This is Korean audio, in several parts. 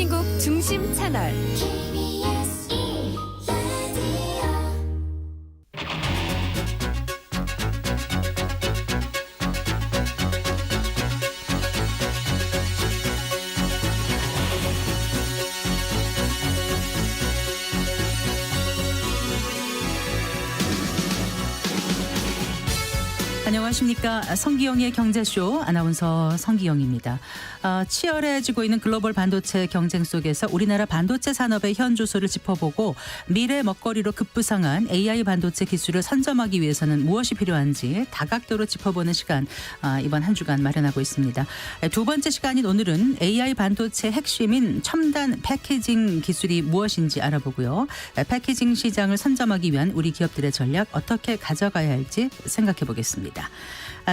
대한민국 중심 채널 안녕하십니까. 성기영의 경제쇼 아나운서 성기영입니다. 치열해지고 있는 글로벌 반도체 경쟁 속에서 우리나라 반도체 산업의 현주소를 짚어보고 미래 먹거리로 급부상한 AI 반도체 기술을 선점하기 위해서는 무엇이 필요한지 다각도로 짚어보는 시간 이번 한 주간 마련하고 있습니다. 두 번째 시간인 오늘은 AI 반도체 핵심인 첨단 패키징 기술이 무엇인지 알아보고요. 패키징 시장을 선점하기 위한 우리 기업들의 전략 어떻게 가져가야 할지 생각해 보겠습니다.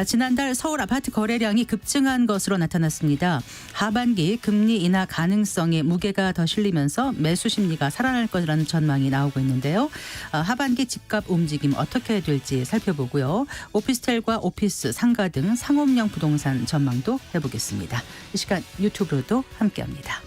지난달 서울 아파트 거래량이 급증한 것으로 나타났습니다. 하반기 금리 인하 가능성에 무게가 더 실리면서 매수 심리가 살아날 것이라는 전망이 나오고 있는데요. 하반기 집값 움직임 어떻게 될지 살펴보고요. 오피스텔과 오피스, 상가 등 상업용 부동산 전망도 해보겠습니다. 이 시간 유튜브로도 함께합니다.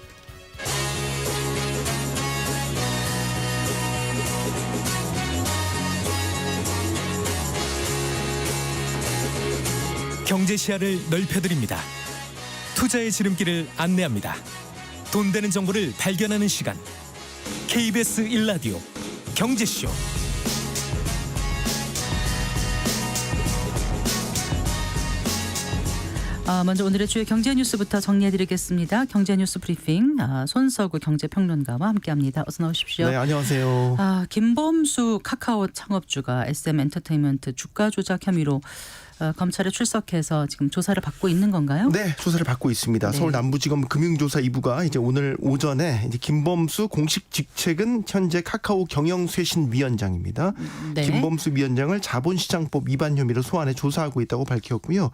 경제 시야를 넓혀드립니다. 투자의 지름길을 안내합니다. 돈 되는 정보를 발견하는 시간. KBS 1라디오 경제쇼. 먼저 오늘의 주요 경제 뉴스부터 정리해드리겠습니다. 경제 뉴스 브리핑 손석우 경제평론가와 함께합니다. 어서 나오십시오. 네, 안녕하세요. 김범수 카카오 창업주가 SM엔터테인먼트 주가 조작 혐의로 검찰에 출석해서 지금 조사를 받고 있는 건가요? 네, 조사를 받고 있습니다. 네. 서울 남부지검 금융조사 2부가 이제 오늘 오전에 이제 김범수 공식 직책은 현재 카카오 경영쇄신위원장입니다. 네. 김범수 위원장을 자본시장법 위반 혐의로 소환해 조사하고 있다고 밝혔고요.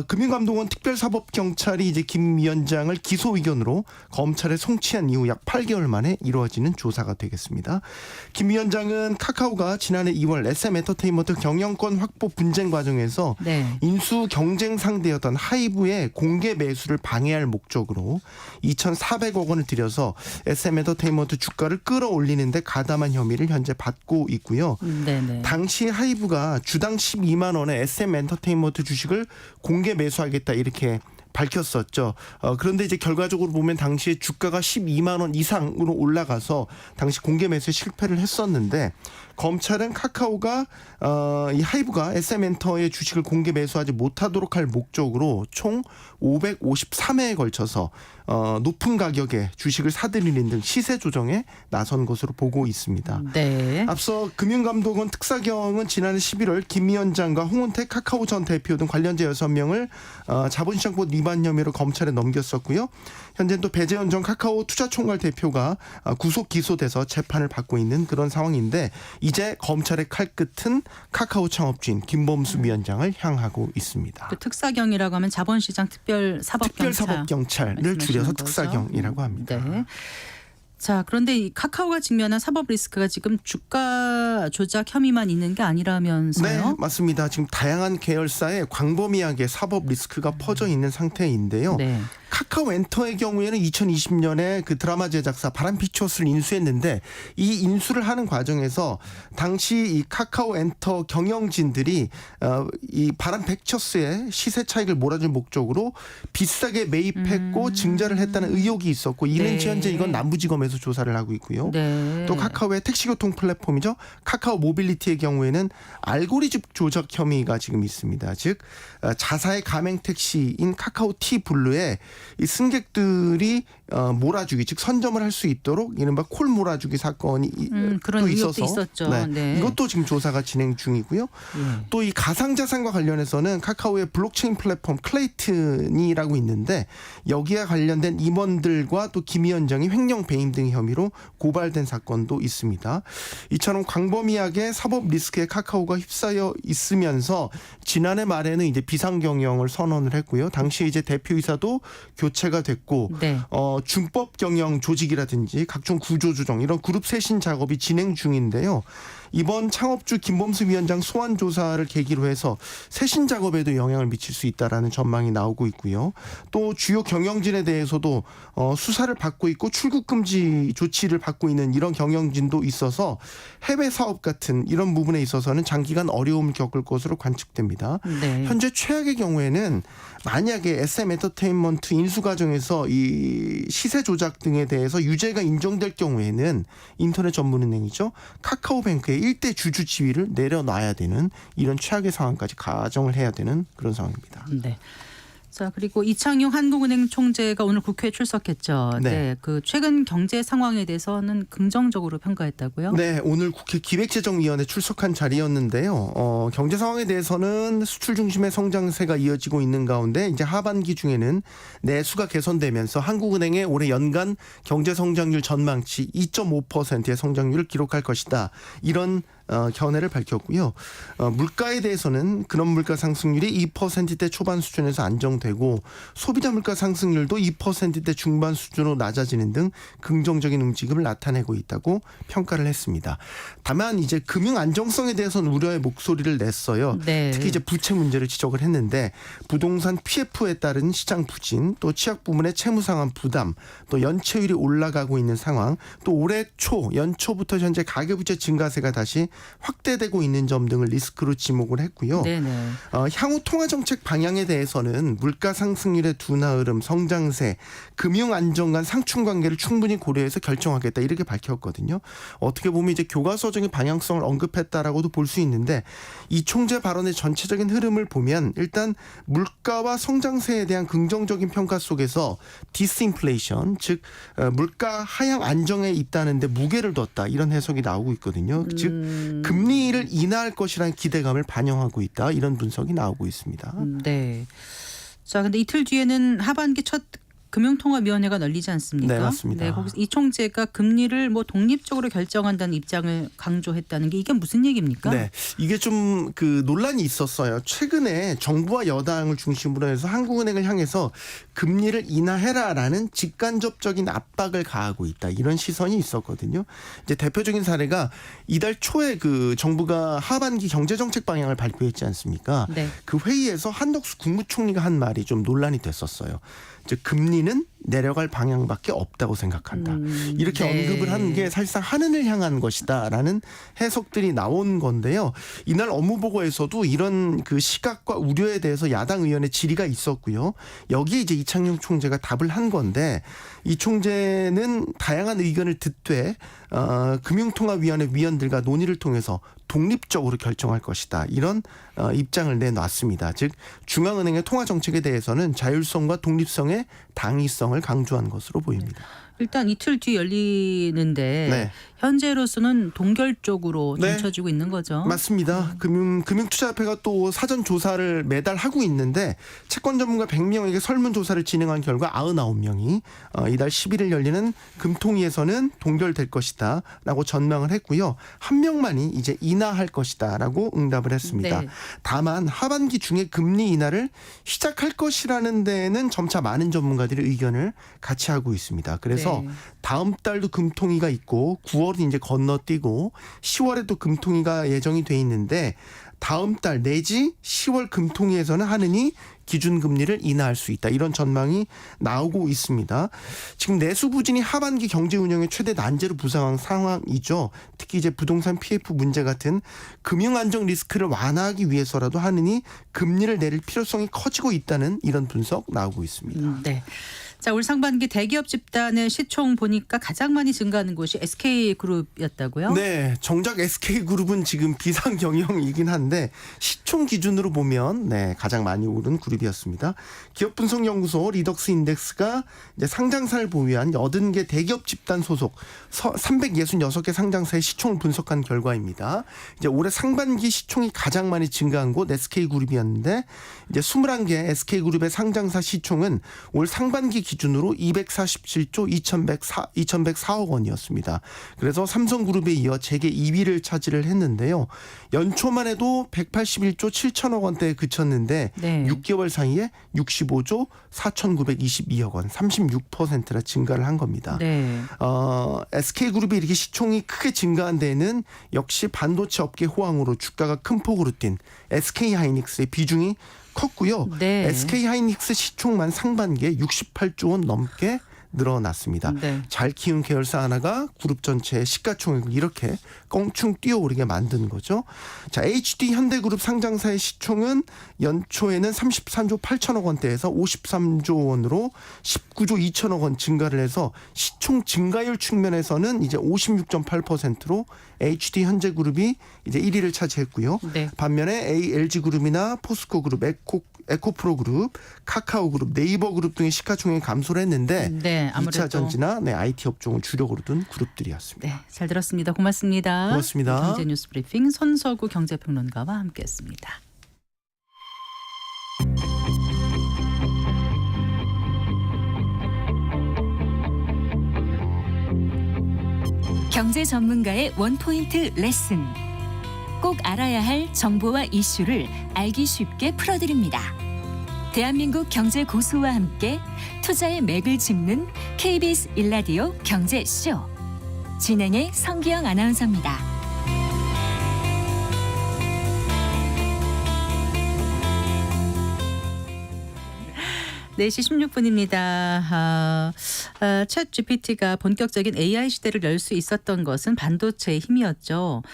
금융감독원 특별사법경찰이 이제 김 위원장을 기소 의견으로 검찰에 송치한 이후 약 8개월 만에 이루어지는 조사가 되겠습니다. 김 위원장은 카카오가 지난해 2월 SM엔터테인먼트 경영권 확보 분쟁 과정에서 네. 인수 경쟁 상대였던 하이브의 공개 매수를 방해할 목적으로 2,400억 원을 들여서 SM엔터테인먼트 주가를 끌어올리는데 가담한 혐의를 현재 받고 있고요. 네네. 당시 하이브가 주당 12만 원의 SM엔터테인먼트 주식을 공개 매수하겠다 이렇게 밝혔었죠. 그런데 이제 결과적으로 보면 당시에 주가가 12만 원 이상으로 올라가서 당시 공개 매수에 실패를 했었는데 검찰은 카카오가 이 하이브가 SM엔터의 주식을 공개 매수하지 못하도록 할 목적으로 총 553회에 걸쳐서 높은 가격에 주식을 사들이는 등 시세 조정에 나선 것으로 보고 있습니다. 네. 앞서 금융감독원 특사경은 지난해 11월 김 위원장과 홍은택 카카오 전 대표 등 관련자 6명을 자본시장법 위반 혐의로 검찰에 넘겼었고요. 현재는 또 배재현 전 카카오 투자총괄 대표가 구속 기소돼서 재판을 받고 있는 그런 상황인데 이제 검찰의 칼끝은 카카오 창업주인 김범수 위원장을 향하고 있습니다. 그 특사경이라고 하면 자본시장 특별사법경찰을 줄여서 거죠? 특사경이라고 합니다. 네. 자, 그런데 이 카카오가 직면한 사법 리스크가 지금 주가 조작 혐의만 있는 게 아니라면서요? 네, 맞습니다. 지금 다양한 계열사에 광범위하게 사법 리스크가 퍼져 있는 상태인데요. 네. 카카오 엔터의 경우에는 2020년에 그 드라마 제작사 바람피처스를 인수했는데 이 인수를 하는 과정에서 당시 이 카카오 엔터 경영진들이 이 바람피처스의 시세 차익을 몰아줄 목적으로 비싸게 매입했고 증자를 했다는 의혹이 있었고 이는 네. 현재 이건 남부지검에서 조사를 하고 있고요. 네. 또 카카오의 택시교통 플랫폼이죠. 카카오 모빌리티의 경우에는 알고리즘 조작 혐의가 지금 있습니다. 즉 자사의 가맹 택시인 카카오 티 블루에 이 승객들이 몰아주기 즉 선점을 할 수 있도록 이른바 콜 몰아주기 사건이 그런 또 의혹도 있어서 있었죠. 네. 네. 이것도 지금 조사가 진행 중이고요. 예. 또 이 가상자산과 관련해서는 카카오의 블록체인 플랫폼 클레이튼이라고 있는데 여기에 관련된 임원들과 또 김 위원장이 횡령 배임 등 혐의로 고발된 사건도 있습니다. 이처럼 광범위하게 사법 리스크에 카카오가 휩싸여 있으면서 지난해 말에는 이제 비상경영을 선언을 했고요. 당시에 이제 대표이사도 교체가 됐고 네. 준법 경영 조직이라든지 각종 구조 조정 이런 그룹 쇄신 작업이 진행 중인데요. 이번 창업주 김범수 위원장 소환 조사를 계기로 해서 쇄신 작업에도 영향을 미칠 수 있다라는 전망이 나오고 있고요. 또 주요 경영진에 대해서도 수사를 받고 있고 출국 금지 조치를 받고 있는 이런 경영진도 있어서 해외 사업 같은 이런 부분에 있어서는 장기간 어려움을 겪을 것으로 관측됩니다. 네. 현재 최악의 경우에는 만약에 SM 엔터테인먼트 인수 과정에서 이 시세 조작 등에 대해서 유죄가 인정될 경우에는 인터넷 전문은행이죠. 카카오뱅크의 일대 주주 지위를 내려놔야 되는 이런 최악의 상황까지 가정을 해야 되는 그런 상황입니다. 네. 자, 그리고 이창용 한국은행 총재가 오늘 국회에 출석했죠. 네. 네. 그 최근 경제 상황에 대해서는 긍정적으로 평가했다고요? 네, 오늘 국회 기획재정위원회 출석한 자리였는데요. 경제 상황에 대해서는 수출 중심의 성장세가 이어지고 있는 가운데 이제 하반기 중에는 내수가 개선되면서 한국은행의 올해 연간 경제 성장률 전망치 2.5%의 성장률을 기록할 것이다. 이런 견해를 밝혔고요. 물가에 대해서는 근원 물가 상승률이 2%대 초반 수준에서 안정되고 소비자 물가 상승률도 2%대 중반 수준으로 낮아지는 등 긍정적인 움직임을 나타내고 있다고 평가를 했습니다. 다만 이제 금융 안정성에 대해서는 우려의 목소리를 냈어요. 네. 특히 이제 부채 문제를 지적을 했는데 부동산 PF에 따른 시장 부진, 또 취약 부문의 채무 상환 부담, 또 연체율이 올라가고 있는 상황, 또 올해 연초부터 현재 가계부채 증가세가 다시 확대되고 있는 점 등을 리스크로 지목을 했고요. 네네. 향후 통화정책 방향에 대해서는 물가 상승률의 둔화 흐름, 성장세, 금융 안정 간 상충 관계를 충분히 고려해서 결정하겠다 이렇게 밝혔거든요. 어떻게 보면 이제 교과서적인 방향성을 언급했다라고도 볼 수 있는데 이 총재 발언의 전체적인 흐름을 보면 일단 물가와 성장세에 대한 긍정적인 평가 속에서 디스인플레이션, 즉 물가 하향 안정에 있다는데 무게를 뒀다 이런 해석이 나오고 있거든요. 즉 금리를 인하할 것이라는 기대감을 반영하고 있다 이런 분석이 나오고 있습니다. 네. 자, 근데 이틀 뒤에는 하반기 첫 금융통화위원회가 열리지 않습니까? 네, 맞습니다. 네, 거기서 이 총재가 금리를 뭐 독립적으로 결정한다는 입장을 강조했다는 게 이게 무슨 얘기입니까? 네, 이게 좀 그 논란이 있었어요. 최근에 정부와 여당을 중심으로 해서 한국은행을 향해서 금리를 인하해라라는 직간접적인 압박을 가하고 있다 이런 시선이 있었거든요. 이제 대표적인 사례가 이달 초에 그 정부가 하반기 경제정책 방향을 발표했지 않습니까? 네. 그 회의에서 한덕수 국무총리가 한 말이 좀 논란이 됐었어요. 즉 금리는 내려갈 방향밖에 없다고 생각한다. 이렇게 네. 언급을 한 게 사실상 하늘을 향한 것이다라는 해석들이 나온 건데요. 이날 업무보고에서도 이런 그 시각과 우려에 대해서 야당 의원의 질의가 있었고요. 여기에 이제 이창용 총재가 답을 한 건데 이 총재는 다양한 의견을 듣되 금융통화위원회 위원들과 논의를 통해서 독립적으로 결정할 것이다. 이런 입장을 내놨습니다. 즉 중앙은행의 통화정책에 대해서는 자율성과 독립성의 당위성을 강조한 것으로 보입니다. 일단 이틀 뒤 열리는데 네. 현재로서는 동결적으로 네. 점쳐지고 있는 거죠. 맞습니다. 금융투자협회가 또 사전 조사를 매달 하고 있는데 채권 전문가 100명에게 설문조사를 진행한 결과 99명이 이달 11일 열리는 금통위에서는 동결될 것이다 라고 전망을 했고요. 한 명만이 이제 인하할 것이다 라고 응답을 했습니다. 네. 다만 하반기 중에 금리 인하를 시작할 것이라는 데에는 점차 많은 전문가들이 의견을 같이 하고 있습니다. 그래서 네. 다음 달도 금통위가 있고 9월이 이제 건너뛰고 10월에도 금통위가 예정이 돼 있는데 다음 달 내지 10월 금통위에서는 하느니 기준금리를 인하할 수 있다. 이런 전망이 나오고 있습니다. 지금 내수 부진이 하반기 경제 운영의 최대 난제로 부상한 상황이죠. 특히 이제 부동산 PF 문제 같은 금융 안정 리스크를 완화하기 위해서라도 하느니 금리를 내릴 필요성이 커지고 있다는 이런 분석 나오고 있습니다. 네. 자, 올 상반기 대기업 집단의 시총 보니까 가장 많이 증가하는 곳이 SK그룹이었다고요? 네, 정작 SK그룹은 지금 비상경영이긴 한데 시총 기준으로 보면 네, 가장 많이 오른 그룹이었습니다. 기업분석연구소 리덕스 인덱스가 이제 상장사를 보유한 80개 대기업 집단 소속 366개 상장사의 시총을 분석한 결과입니다. 이제 올해 상반기 시총이 가장 많이 증가한 곳 SK그룹이었는데 이제 21개 SK그룹의 상장사 시총은 올 상반기 기준으로 247조 2104억 원이었습니다. 그래서 삼성그룹에 이어 재계 2위를 차지를 했는데요. 연초만 해도 181조 7천억 원대에 그쳤는데 네. 6개월 사이에 65조 4,922억 원, 36%나 증가를 한 겁니다. 네. SK그룹이 이렇게 시총이 크게 증가한 데에는 역시 반도체 업계 호황으로 주가가 큰 폭으로 뛴 SK하이닉스의 비중이 컸고요. 네. SK하이닉스 시총만 상반기에 68조 원 넘게 늘어났습니다. 네. 잘 키운 계열사 하나가 그룹 전체의 시가총액을 이렇게 껑충 뛰어오르게 만드는 거죠. 자, HD 현대그룹 상장사의 시총은 연초에는 33조 8천억 원대에서 53조 원으로 19조 2천억 원 증가를 해서 시총 증가율 측면에서는 이제 56.8%로 HD 현대그룹이 이제 1위를 차지했고요. 네. 반면에 LG그룹이나 포스코그룹, 에코프로그룹, 카카오그룹, 네이버그룹 등의 시가총액이 감소를 했는데 네, 아무래도 2차 전지나 IT 업종을 주력으로 둔 그룹들이었습니다. 네, 잘 들었습니다. 고맙습니다. 고맙습니다. 경제 뉴스 브리핑 손서구 경제평론가와 함께했습니다. 경제 전문가의 원포인트 레슨. 꼭 알아야 할 정보와 이슈를 알기 쉽게 풀어드립니다. 대한민국 경제 고수와 함께 투자의 맥을 짚는 KBS 일라디오 경제쇼. 진행의 성기영 아나운서입니다. 네, 4시 16분입니다. 챗 GPT가 본격적인 AI 시대를 열 수 있었던 것은 반도체의 힘이었죠.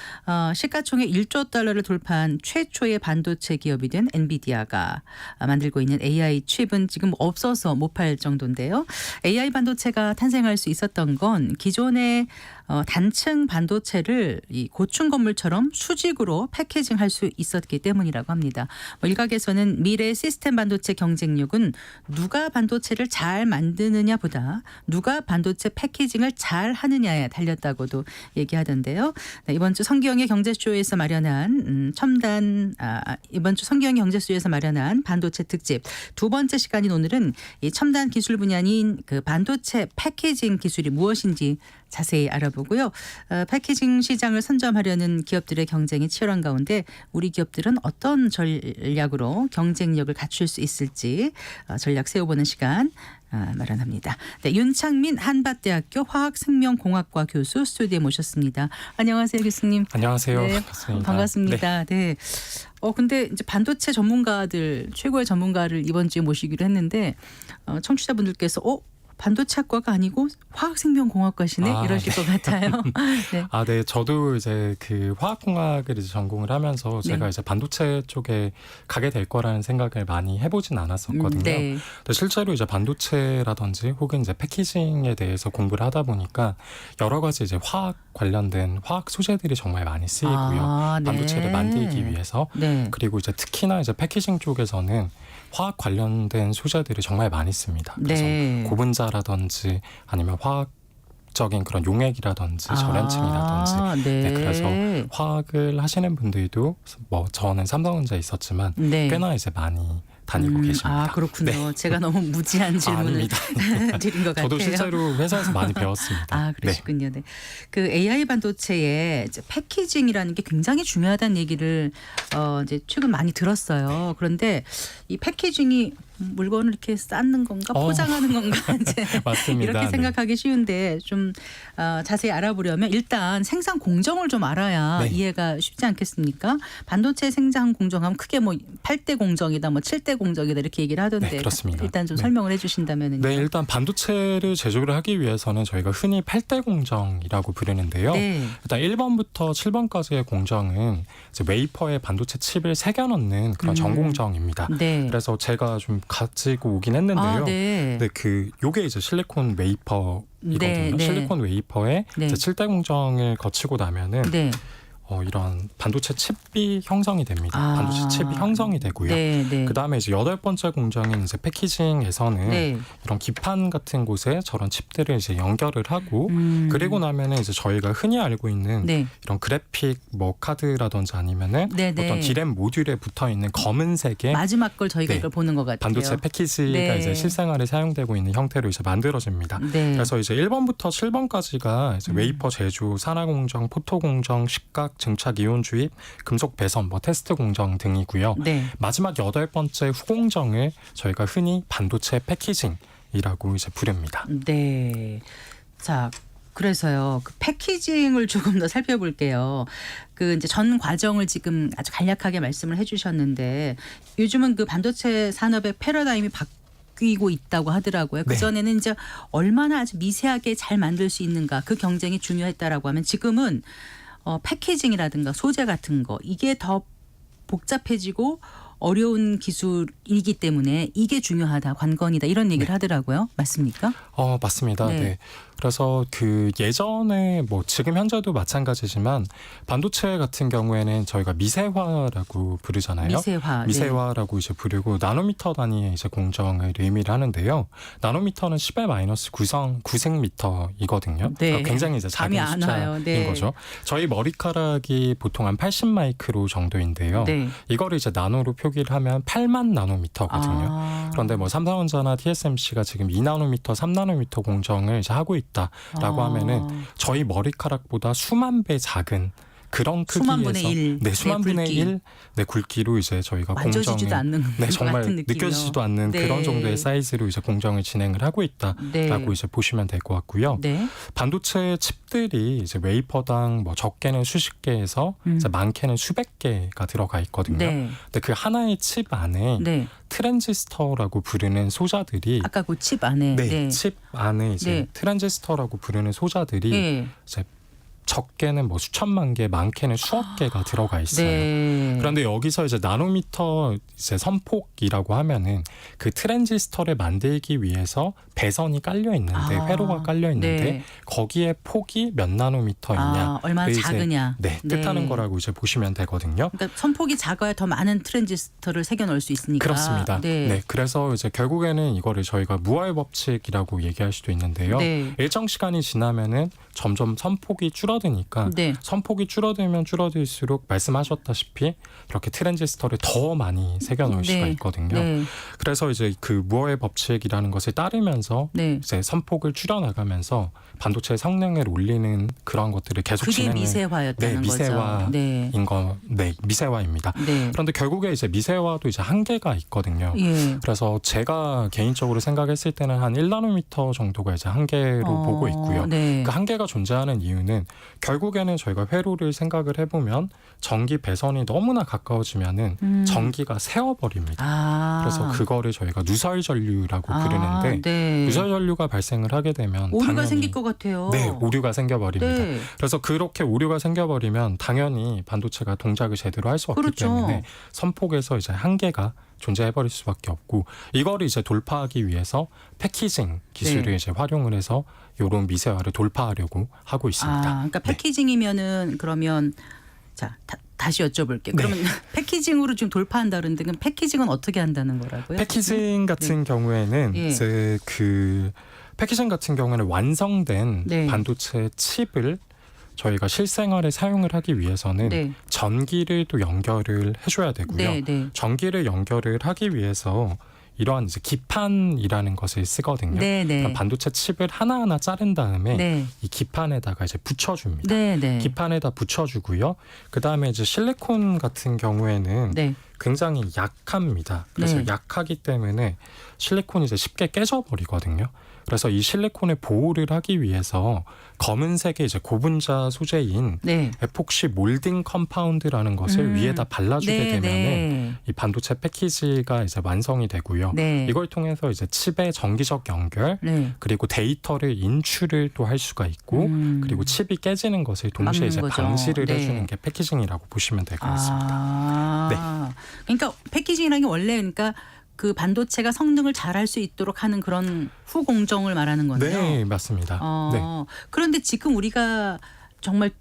시가총액 1조 달러를 돌파한 최초의 반도체 기업이 된 엔비디아가 만들고 있는 AI 칩은 지금 없어서 못 팔 정도인데요. AI 반도체가 탄생할 수 있었던 건 기존의 단층 반도체를 이 고층 건물처럼 수직으로 패키징할 수 있었기 때문이라고 합니다. 일각에서는 미래 시스템 반도체 경쟁력은 누가 반도체를 잘 만드느냐보다 누가 반도체 패키징을 잘 하느냐에 달렸다고도 얘기하던데요. 네, 이번 주 성기영의 경제쇼에서 마련한 이번 주 성기영의 경제쇼에서 마련한 반도체 특집 두 번째 시간인 오늘은 이 첨단 기술 분야인 그 반도체 패키징 기술이 무엇인지 자세히 알아보고요. 패키징 시장을 선점하려는 기업들의 경쟁이 치열한 가운데 우리 기업들은 어떤 전략으로 경쟁력을 갖출 수 있을지 전략 세워보는 시간 마련합니다. 네, 윤창민 한밭대학교 화학생명공학과 교수 스튜디오에 모셨습니다. 안녕하세요, 교수님. 안녕하세요. 네, 반갑습니다. 반갑습니다. 네. 근데 이제 반도체 전문가들 최고의 전문가를 이번 주에 모시기로 했는데 청취자분들께서 반도체학과가 아니고 화학생명공학과시네 이러실 것 같아요. 네. 네. 저도 이제 그 화학공학을 이제 전공을 하면서 제가 이제 반도체 쪽에 가게 될 거라는 생각을 많이 해보진 않았었거든요. 네. 근데 실제로 이제 반도체라든지 혹은 이제 패키징에 대해서 공부를 하다 보니까 여러 가지 이제 화학 관련된 화학 소재들이 정말 많이 쓰이고요. 네. 반도체를 만들기 위해서 네. 그리고 이제 특히나 이제 패키징 쪽에서는 화학 관련된 소재들이 정말 많이 씁니다. 그래서 네. 고분자라든지 아니면 화학적인 그런 용액이라든지 절연층이라든지 네. 그래서 화학을 하시는 분들도 뭐 저는 삼성전자에 있었지만 네. 꽤나 이제 많이 다니고 계십니다. 그렇군요. 네. 제가 너무 무지한 질문을 아닙니다. 드린 것 같아요. 저도 실제로 회사에서 많이 배웠습니다. 그러시군요. 네. 그 AI 반도체의 이제 패키징이라는 게 굉장히 중요하다는 얘기를 이제 최근 많이 들었어요. 그런데 이 패키징이 물건을 이렇게 쌓는 건가 포장하는 건가 이제 맞습니다. 이렇게 생각하기 쉬운데 좀 자세히 알아보려면 일단 생산 공정을 좀 알아야 네. 이해가 쉽지 않겠습니까? 반도체 생산 공정하면 크게 뭐 8대 공정이다, 뭐 7대 공정이다 이렇게 얘기를 하던데 네, 그렇습니다. 일단 좀 네. 설명을 해주신다면요. 네, 일단 반도체를 제조를 하기 위해서는 저희가 흔히 8대 공정이라고 부르는데요. 네. 일단 1번부터 7번까지의 공정은 이제 웨이퍼에 반도체 칩을 새겨 넣는 그런 전공정입니다. 네. 그래서 제가 좀 가지고 오긴 했는데요. 네. 네, 요게 이제 실리콘 웨이퍼이거든요. 네, 네. 실리콘 웨이퍼에 네. 이제 7대 공정을 거치고 나면은 네. 이런 반도체 칩이 형성이 됩니다. 반도체 칩이 형성이 되고요. 네, 네. 그다음에 이제 8번째 공정인 이제 패키징에서는 네. 이런 기판 같은 곳에 저런 칩들을 이제 연결을 하고 그리고 나면은 이제 저희가 흔히 알고 있는 네. 이런 그래픽 뭐 카드라든지 아니면은 네, 네. 어떤 디램 모듈에 붙어 있는 검은색의 마지막 걸 저희가 네. 이걸 보는 것 같아요. 반도체 패키지가 네. 이제 실생활에 사용되고 있는 형태로 이제 만들어집니다. 네. 그래서 이제 1번부터 7번까지가 이제 웨이퍼 제조, 산화 공정, 포토 공정, 식각, 증착 이온 주입, 금속 배선, 뭐 테스트 공정 등이고요. 네. 마지막 8번째 후공정을 저희가 흔히 반도체 패키징이라고 이제 부릅니다. 네. 자, 그래서요. 그 패키징을 조금 더 살펴볼게요. 그 이제 전 과정을 지금 아주 간략하게 말씀을 해주셨는데 요즘은 그 반도체 산업의 패러다임이 바뀌고 있다고 하더라고요. 그 네. 전에는 이제 얼마나 아주 미세하게 잘 만들 수 있는가 그 경쟁이 중요했다라고 하면 지금은 패키징이라든가 소재 같은 거 이게 더 복잡해지고 어려운 기술이기 때문에 이게 중요하다, 관건이다 이런 얘기를 하더라고요. 맞습니까? 맞습니다. 네. 네. 그래서 그 예전에 뭐 지금 현재도 마찬가지지만 반도체 같은 경우에는 저희가 미세화라고 부르잖아요. 미세화. 미세화라고 이제 부르고 나노미터 단위의 이제 공정을 의미를 하는데요. 나노미터는 10의 마이너스 9승미터이거든요. 네. 그러니까 굉장히 이제 감이 작은 안 숫자인 와요. 네. 거죠. 저희 머리카락이 보통 한 80마이크로 정도인데요. 네. 이거를 이제 나노로 표기를 하면 8만 나노미터거든요. 그런데 뭐 삼성전자나 TSMC가 지금 2나노미터, 3나노미터 공정을 이제 하고 있다라고 하면은 저희 머리카락보다 수만 배 작은 그런 크기에서 수만 분의 1. 네, 수만 네, 분의 굵기. 1 네, 굵기로 이제 저희가 만져지지도 공정을 않는 네, 것 정말 같은 느낌이요. 느껴지지도 않는 네. 그런 정도의 사이즈로 이제 공정을 진행을 하고 있다라고 네. 이제 보시면 될 것 같고요. 네. 반도체 칩들이 이제 웨이퍼당 뭐 적게는 수십 개에서 이제 많게는 수백 개가 들어가 있거든요. 네. 근데 그 하나의 칩 안에 네. 트랜지스터라고 부르는 소자들이 아까 그 칩 안에. 네, 네. 칩 안에 이제 네. 트랜지스터라고 부르는 소자들이 네. 이제 적게는 뭐 수천만 개, 많게는 수억 개가 들어가 있어요. 네. 그런데 여기서 이제 나노미터 이제 선폭이라고 하면은 그 트랜지스터를 만들기 위해서 배선이 깔려 있는데 회로가 깔려 있는데 네. 거기에 폭이 몇 나노미터이냐, 얼마나 이제 작으냐. 네, 뜻하는 거라고 이제 보시면 되거든요. 그러니까 선폭이 작아야 더 많은 트랜지스터를 새겨 넣을 수 있으니까. 그렇습니다. 네. 네, 그래서 이제 결국에는 이거를 저희가 무할 법칙이라고 얘기할 수도 있는데요. 네. 일정 시간이 지나면은 점점 선폭이 줄어드니까 네. 선폭이 줄어들면 줄어들수록 말씀하셨다시피 이렇게 트랜지스터를 더 많이 새겨 넣을 수가 네. 있거든요. 네. 그래서 이제 그 무어의 법칙이라는 것을 따르면서 네. 이제 선폭을 줄여나가면서 반도체 성능을 올리는 그런 것들을 계속 그게 진행을 미세화였다는 네, 미세화인 거죠. 네. 네, 미세화입니다. 네. 그런데 결국에 이제 미세화도 이제 한계가 있거든요. 예. 그래서 제가 개인적으로 생각했을 때는 한 1나노미터 정도가 이제 한계로 보고 있고요. 네. 그 한계가 존재하는 이유는 결국에는 저희가 회로를 생각을 해보면 전기 배선이 너무나 가까워지면은 전기가 새어버립니다. 그래서 그거를 저희가 누설 전류라고 부르는데 네. 누설 전류가 발생을 하게 되면 오류가 당연히 생길 것 같아요. 네, 오류가 생겨버립니다. 네. 그래서 그렇게 오류가 생겨버리면 당연히 반도체가 동작을 제대로 할 수 없기 그렇죠. 때문에 선폭에서 이제 한계가 존재해버릴 수밖에 없고 이거를 이제 돌파하기 위해서 패키징 기술을 네. 이제 활용을 해서 이런 미세화를 돌파하려고 하고 있습니다. 그러니까 네. 패키징이면은 그러면 자 다시 여쭤볼게요. 그러면 패키징으로 좀 돌파한다 그러는데 그럼 패키징은 어떻게 한다는 거라고요? 패키징 같은 경우에는 예. 이제 그 패키징 같은 경우에는 완성된 네. 반도체 칩을 저희가 실생활에 사용을 하기 위해서는 네. 전기를 또 연결을 해줘야 되고요. 네, 네. 전기를 연결을 하기 위해서 이러한 이제 기판이라는 것을 쓰거든요. 네, 네. 그럼 반도체 칩을 하나하나 자른 다음에 네. 이 기판에다가 이제 붙여줍니다. 네, 네. 기판에다 붙여주고요. 그 다음에 이제 실리콘 같은 경우에는 네. 굉장히 약합니다. 그래서 네. 약하기 때문에 실리콘이 이제 쉽게 깨져버리거든요. 그래서 이 실리콘을 보호를 하기 위해서 검은색의 이제 고분자 소재인 네. 에폭시 몰딩 컴파운드라는 것을 위에다 발라주게 네, 되면은 네. 이 반도체 패키지가 이제 완성이 되고요. 네. 이걸 통해서 이제 칩의 정기적 연결 네. 그리고 데이터를 인출을 또 할 수가 있고 그리고 칩이 깨지는 것을 동시에 막는 이제 거죠. 방지를 네. 해주는 게 패키징이라고 보시면 될 것 같습니다. 그러니까 패키징이라는 게 원래 그러니까 그 반도체가 성능을 잘할 수 있도록 하는 그런 후공정을 말하는 거네요. 네, 맞습니다. 네. 그런데 지금 우리가 정말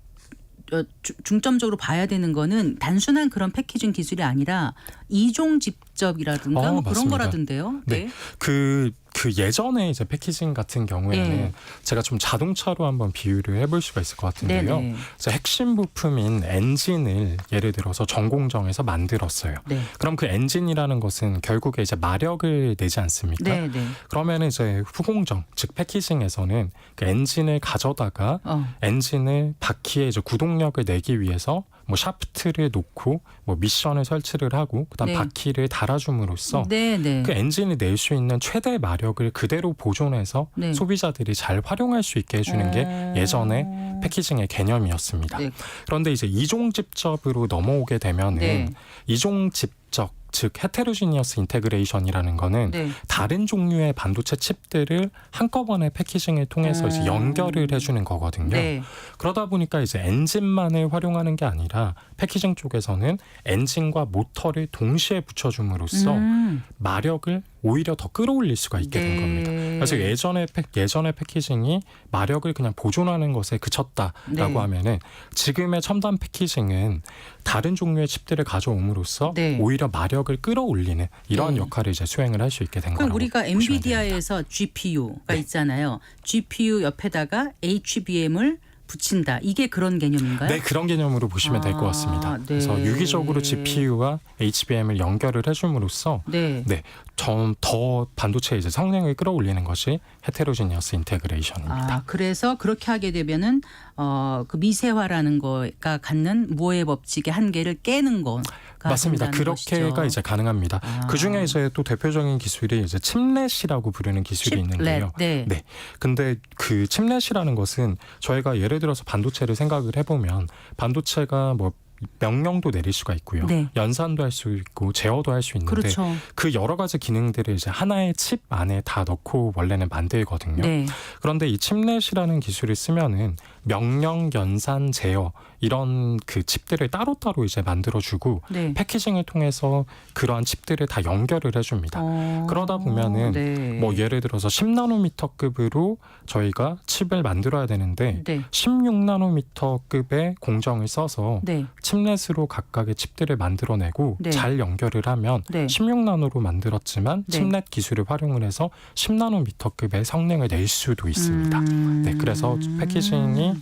중점적으로 봐야 되는 거는 단순한 그런 패키징 기술이 아니라 이종 집접이라든가 뭐 그런 맞습니다. 거라던데요. 네. 그 예전에 이제 패키징 같은 경우에는 네. 제가 좀 자동차로 한번 비유를 해볼 수가 있을 것 같은데요. 네네. 그래서 핵심 부품인 엔진을 예를 들어서 전공정에서 만들었어요. 네. 그럼 그 엔진이라는 것은 결국에 이제 마력을 내지 않습니까? 네, 네. 그러면 이제 후공정, 즉 패키징에서는 그 엔진을 가져다가 엔진을 바퀴에 이제 구동력을 내기 위해서 뭐 샤프트를 놓고 뭐 미션을 설치를 하고 그다음 네. 바퀴를 달아줌으로써 네, 네. 그 엔진이 낼 수 있는 최대 마력을 그대로 보존해서 네. 소비자들이 잘 활용할 수 있게 해주는 게 예전에 패키징의 개념이었습니다. 네. 그런데 이제 이종집접으로 넘어오게 되면은 네. 이종집접 즉 헤테로지니어스 인테그레이션이라는 거는 네. 다른 종류의 반도체 칩들을 한꺼번에 패키징을 통해서 이제 연결을 해주는 거거든요. 네. 그러다 보니까 이제 엔진만을 활용하는 게 아니라 패키징 쪽에서는 엔진과 모터를 동시에 붙여줌으로써 마력을 오히려 더 끌어올릴 수가 있게 된 네. 겁니다. 그래서 예전의 패키징이 마력을 그냥 보존하는 것에 그쳤다라고 네. 하면은 지금의 첨단 패키징은 다른 종류의 칩들을 가져옴으로써 네. 오히려 마력을 끌어올리는 이러한 네. 역할을 이제 수행을 할 수 있게 된 그럼 거라고 우리가 보시면 됩니다. 엔비디아에서 GPU가 네. 있잖아요. GPU 옆에다가 HBM을 붙인다. 이게 그런 개념인가요? 네, 그런 개념으로 보시면 될 것 같습니다. 네. 그래서 유기적으로 GPU와 HBM을 연결을 해줌으로써 네. 좀 더 반도체의 이제 성능을 끌어올리는 것이 헤테로지니어스 인테그레이션입니다. 아, 그래서 그렇게 하게 되면은 그 미세화라는 거가 갖는 모의 법칙의 한계를 깨는 거가 맞습니다. 된다는 그렇게가 것이죠. 이제 가능합니다. 아. 그 중에 이제 또 대표적인 기술이 이제 칩렛이라고 부르는 기술이 있는데요. 네. 네. 근데 그 칩렛이라는 것은 저희가 예를 들어서 반도체를 생각을 해보면 반도체가 뭐 명령도 내릴 수가 있고요. 네. 연산도 할 수 있고 제어도 할 수 있는데 그렇죠. 그 여러 가지 기능들을 이제 하나의 칩 안에 다 넣고 원래는 만들거든요. 네. 그런데 이 칩렛이라는 기술을 쓰면은 명령, 연산, 제어 이런 그 칩들을 따로따로 이제 만들어주고 네. 패키징을 통해서 그러한 칩들을 다 연결을 해줍니다. 그러다 보면은 네. 뭐 예를 들어서 10나노미터급으로 저희가 칩을 만들어야 되는데 네. 16나노미터급의 공정을 써서 네. 칩렛으로 각각의 칩들을 만들어내고 네. 잘 연결을 하면 네. 16나노로 만들었지만 네. 칩렛 기술을 활용을 해서 10나노미터급의 성능을 낼 수도 있습니다. 네, 그래서 패키징이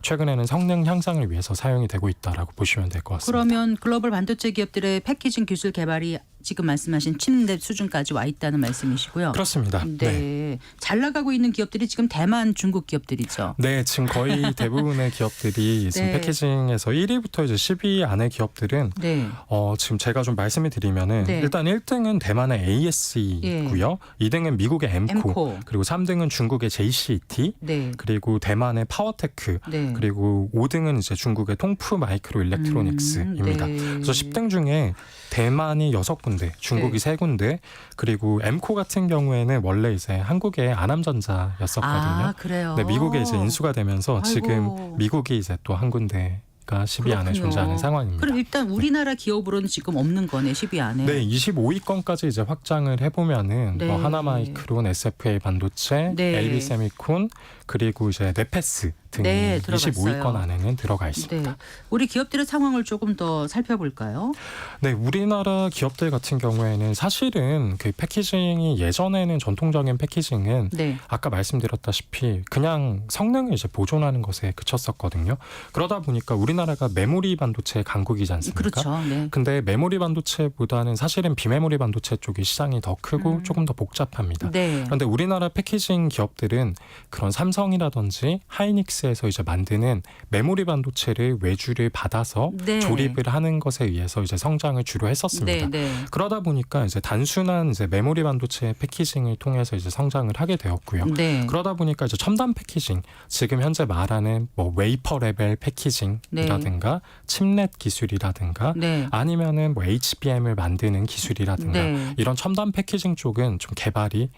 최근에는 성능 향상을 위해서 사용이 되고 있다라고 보시면 될 것 같습니다. 그러면 글로벌 반도체 기업들의 패키징 기술 개발이 지금 말씀하신 칩넷 수준까지 와 있다는 말씀이시고요. 그렇습니다. 네. 잘 나가고 있는 기업들이 지금 대만, 중국 기업들이죠. 네, 지금 거의 대부분의 기업들이 지금 네. 패키징에서 1위부터 이제 10위 안의 기업들은 네. 지금 제가 좀 말씀을 드리면은 네. 일단 1등은 대만의 ASE고요. 2등은 미국의 엠코, 그리고 3등은 중국의 JCT, 네. 그리고 대만의 파워테크, 네. 그리고 5등은 이제 중국의 통프 마이크로 일렉트로닉스입니다. 네. 그래서 10등 중에 대만이 6군데, 중국이 네. 3군데, 그리고 엠코 같은 경우에는 원래 이제 한국의 아남전자였었거든요. 아, 그래요. 네, 미국에 이제 인수가 되면서 아이고. 지금 미국이 이제 또 한 군데가 10위 안에 그렇군요. 존재하는 상황입니다. 그럼 일단 우리나라 기업으로는 지금 없는 거네, 10위 안에. 네, 25위권까지 이제 확장을 해보면은 네. 뭐 하나마이크론, SFA 반도체, 네. LB세미콘, 그리고 이제 네페스 등이 네, 들어갔어요. 25위권 안에는 들어가 있습니다. 네. 우리 기업들의 상황을 조금 더 살펴볼까요? 네, 우리나라 기업들 같은 경우에는 사실은 그 패키징이 예전에는 전통적인 패키징은 네. 아까 말씀드렸다시피 그냥 성능을 이제 보존하는 것에 그쳤었거든요. 그러다 보니까 우리나라가 메모리 반도체 강국이지 않습니까? 그렇죠. 네. 근데 메모리 반도체보다는 사실은 비메모리 반도체 쪽이 시장이 더 크고 조금 더 복잡합니다. 네. 그런데 우리나라 패키징 기업들은 그런 삼성이라든지 하이닉스에서 이제 만드는 메모리 반도체를 외주를 받아서 네. 조립을 하는 것에 의해서 이제 성장을 주로 했었습니다. 네. 네. 그러다 보니까 이제 단순한 이제 메모리 반도체 패키징을 통해서 이제 성장을 하게 되었고요. 네. 그러다 보니까 이제 첨단 패키징, 지금 현재 말하는 뭐 웨이퍼 레벨 패키징이라든가 칩렛 기술이라든가 네. 아니면은 뭐 HBM을 만드는 기술이라든가 네. 이런 첨단 패키징 쪽은 좀 개발이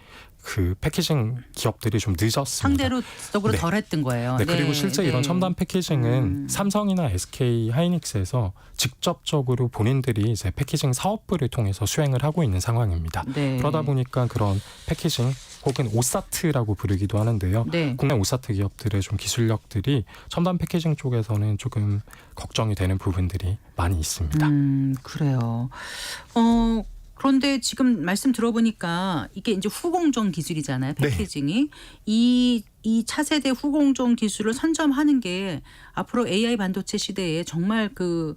그 패키징 기업들이 좀 늦었습니다. 상대적으로 네. 덜했던 거예요. 네, 그리고 실제 이런 첨단 패키징은 삼성이나 SK 하이닉스에서 직접적으로 본인들이 이제 패키징 사업부를 통해서 수행을 하고 있는 상황입니다. 네. 그러다 보니까 그런 패키징 혹은 오사트라고 부르기도 하는데요. 네. 국내 오사트 기업들의 좀 기술력들이 첨단 패키징 쪽에서는 조금 걱정이 되는 부분들이 많이 있습니다. 그래요. 그런데 지금 말씀 들어보니까 이게 이제 후공정 기술이잖아요. 패키징이. 이 차세대 후공정 기술을 선점하는 게 앞으로 AI 반도체 시대에 정말 그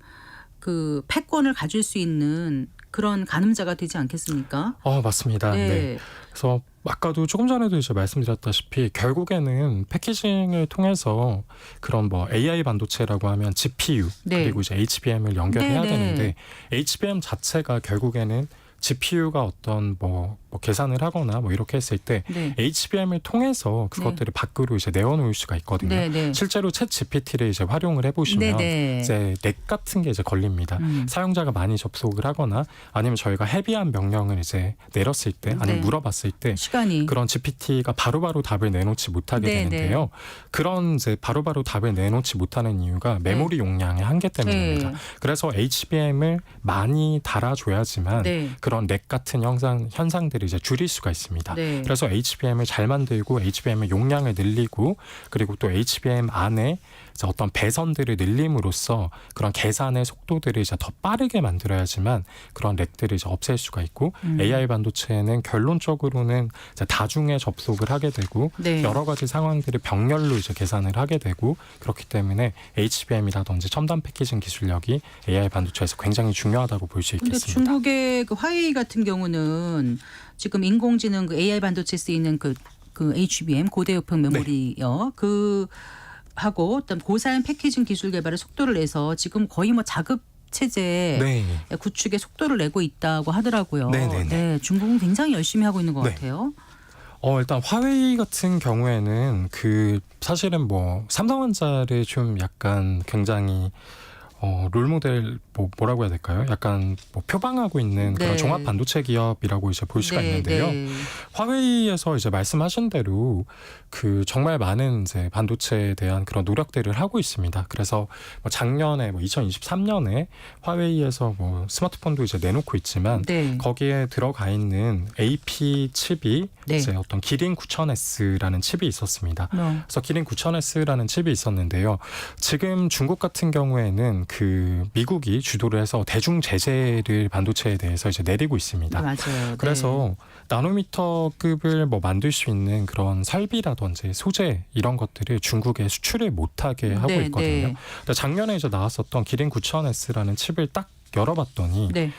패권을 가질 수 있는 그런 가늠자가 되지 않겠습니까? 맞습니다. 네. 그래서 아까도 조금 전에도 이제 말씀드렸다시피 결국에는 패키징을 통해서 그런 뭐 AI 반도체라고 하면 GPU 네. 그리고 이제 HBM을 연결해야 네, 네. 되는데 HBM 자체가 결국에는 GPU가 어떤 뭐 계산을 하거나 뭐 이렇게 했을 때 네. HBM을 통해서 그것들을 밖으로 이제 내어놓을 수가 있거든요. 네, 네. 실제로 챗 GPT를 이제 활용을 해보시면 네, 네. 이제 렉 같은 게 이제 걸립니다. 사용자가 많이 접속을 하거나 아니면 저희가 헤비한 명령을 이제 내렸을 때 아니면 네. 물어봤을 때 시간이 그런 GPT가 바로바로 답을 내놓지 못하게 네, 되는데요. 그런 이제 바로바로 답을 내놓지 못하는 이유가 메모리 용량의 한계 때문입니다. 네. 그래서 HBM을 많이 달아줘야지만 네. 그런 렉 같은 현상들을 이제 줄일 수가 있습니다. 네. 그래서 HBM을 잘 만들고 HBM의 용량을 늘리고 그리고 또 HBM 안에 이제 어떤 배선들을 늘림으로써 그런 계산의 속도들을 이제 더 빠르게 만들어야지만 그런 렉들을 이제 없앨 수가 있고 AI 반도체는 결론적으로는 이제 다중에 접속을 하게 되고 네. 여러 가지 상황들을 병렬로 이제 계산을 하게 되고 그렇기 때문에 HBM이라든지 첨단 패키징 기술력이 AI 반도체에서 굉장히 중요하다고 볼 수 근데 있겠습니다. 중국의 그 화웨이 같은 경우는 지금 인공지능 그 AI 반도체에 쓰이는 그 HBM 고대역폭 메모리요. 그 하고 어떤 고사양 패키징 기술 개발에 속도를 내서 지금 거의 뭐 자급 체제 네. 구축에 속도를 내고 있다고 하더라고요. 네네네. 네, 중국은 굉장히 열심히 하고 있는 것 네. 같아요. 일단 화웨이 같은 경우에는 그 사실은 뭐 삼성전자를 좀 약간 굉장히 롤모델 뭐라고 해야 될까요? 약간 뭐 표방하고 있는 네. 그런 종합 반도체 기업이라고 이제 볼 수가 있는데요. 네. 화웨이에서 이제 말씀하신 대로 그 정말 많은 이제 반도체에 대한 그런 노력들을 하고 있습니다. 그래서 뭐 작년에 뭐 2023년에 화웨이에서 뭐 스마트폰도 이제 내놓고 있지만 네. 거기에 들어가 있는 AP 칩이 네. 이제 어떤 기린 9000S라는 칩이 있었습니다. 그래서 기린 9000S라는 칩이 있었는데요. 지금 중국 같은 경우에는 그 미국이 주도를 해서 대중 제재를 반도체에 대해서 이제 내리고 있습니다. 맞아요. 그래서 나노미터급을 뭐 만들 수 있는 그런 설비라든지 소재 이런 것들을 중국에 수출을 못하게 하고 네, 있거든요. 네. 근데 작년에 이제 나왔었던 기린 9000S라는 칩을 딱 열어봤더니 네.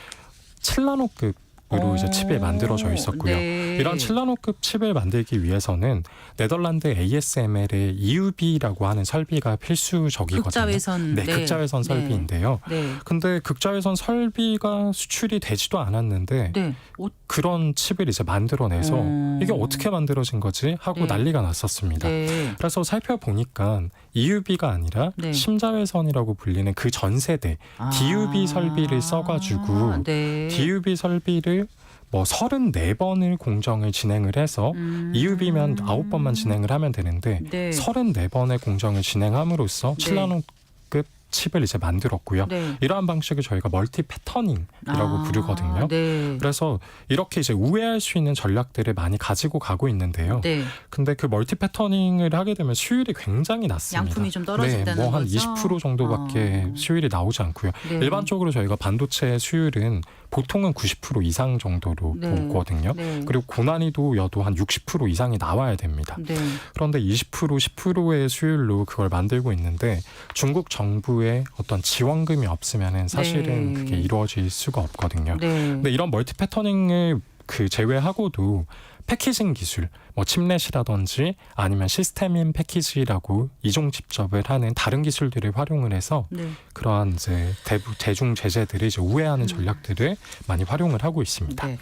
7나노급으로 이제 칩이 만들어져 있었고요. 네. 이런 7나노급 칩을 만들기 위해서는 네덜란드 ASML의 EUV라고 하는 설비가 필수적이거든요. 극자외선. 네, 극자외선 설비인데요. 네. 근데 극자외선 설비가 수출이 되지도 않았는데 네. 그런 칩을 이제 만들어내서 이게 어떻게 만들어진 거지 하고 네. 난리가 났었습니다. 네. 그래서 살펴보니까 EUV가 아니라 네. 심자외선이라고 불리는 그 전 세대 DUV 설비를 써가지고 네. DUV 설비를 뭐 34번을 공정을 진행을 해서 EUV면 9번만 진행을 하면 되는데 네. 34번의 공정을 진행함으로써 네. 7나노급 칩을 이제 만들었고요. 네. 이러한 방식을 저희가 멀티 패터닝이라고 부르거든요. 네. 그래서 이렇게 이제 우회할 수 있는 전략들을 많이 가지고 가고 있는데요. 네. 근데 그 멀티 패터닝을 하게 되면 수율이 굉장히 낮습니다. 양품이 좀 떨어진다는 네, 뭐 한 거죠? 20% 정도밖에 수율이 나오지 않고요. 네. 일반적으로 저희가 반도체 수율은 보통은 90% 이상 정도로 네. 보거든요. 네. 그리고 고난이도여도 한 60% 이상이 나와야 됩니다. 네. 그런데 20%, 10%의 수율로 그걸 만들고 있는데 중국 정부의 어떤 지원금이 없으면은 사실은 네. 그게 이루어질 수가 없거든요. 네. 근데 이런 멀티 패터닝을 그 제외하고도 패키징 기술, 뭐 칩넷이라든지 아니면 시스템인 패키지라고 이종 집접을 하는 다른 기술들을 활용을 해서 네. 그러한 이제 대중 제재들을 이제 우회하는 전략들을 많이 활용을 하고 있습니다. 네.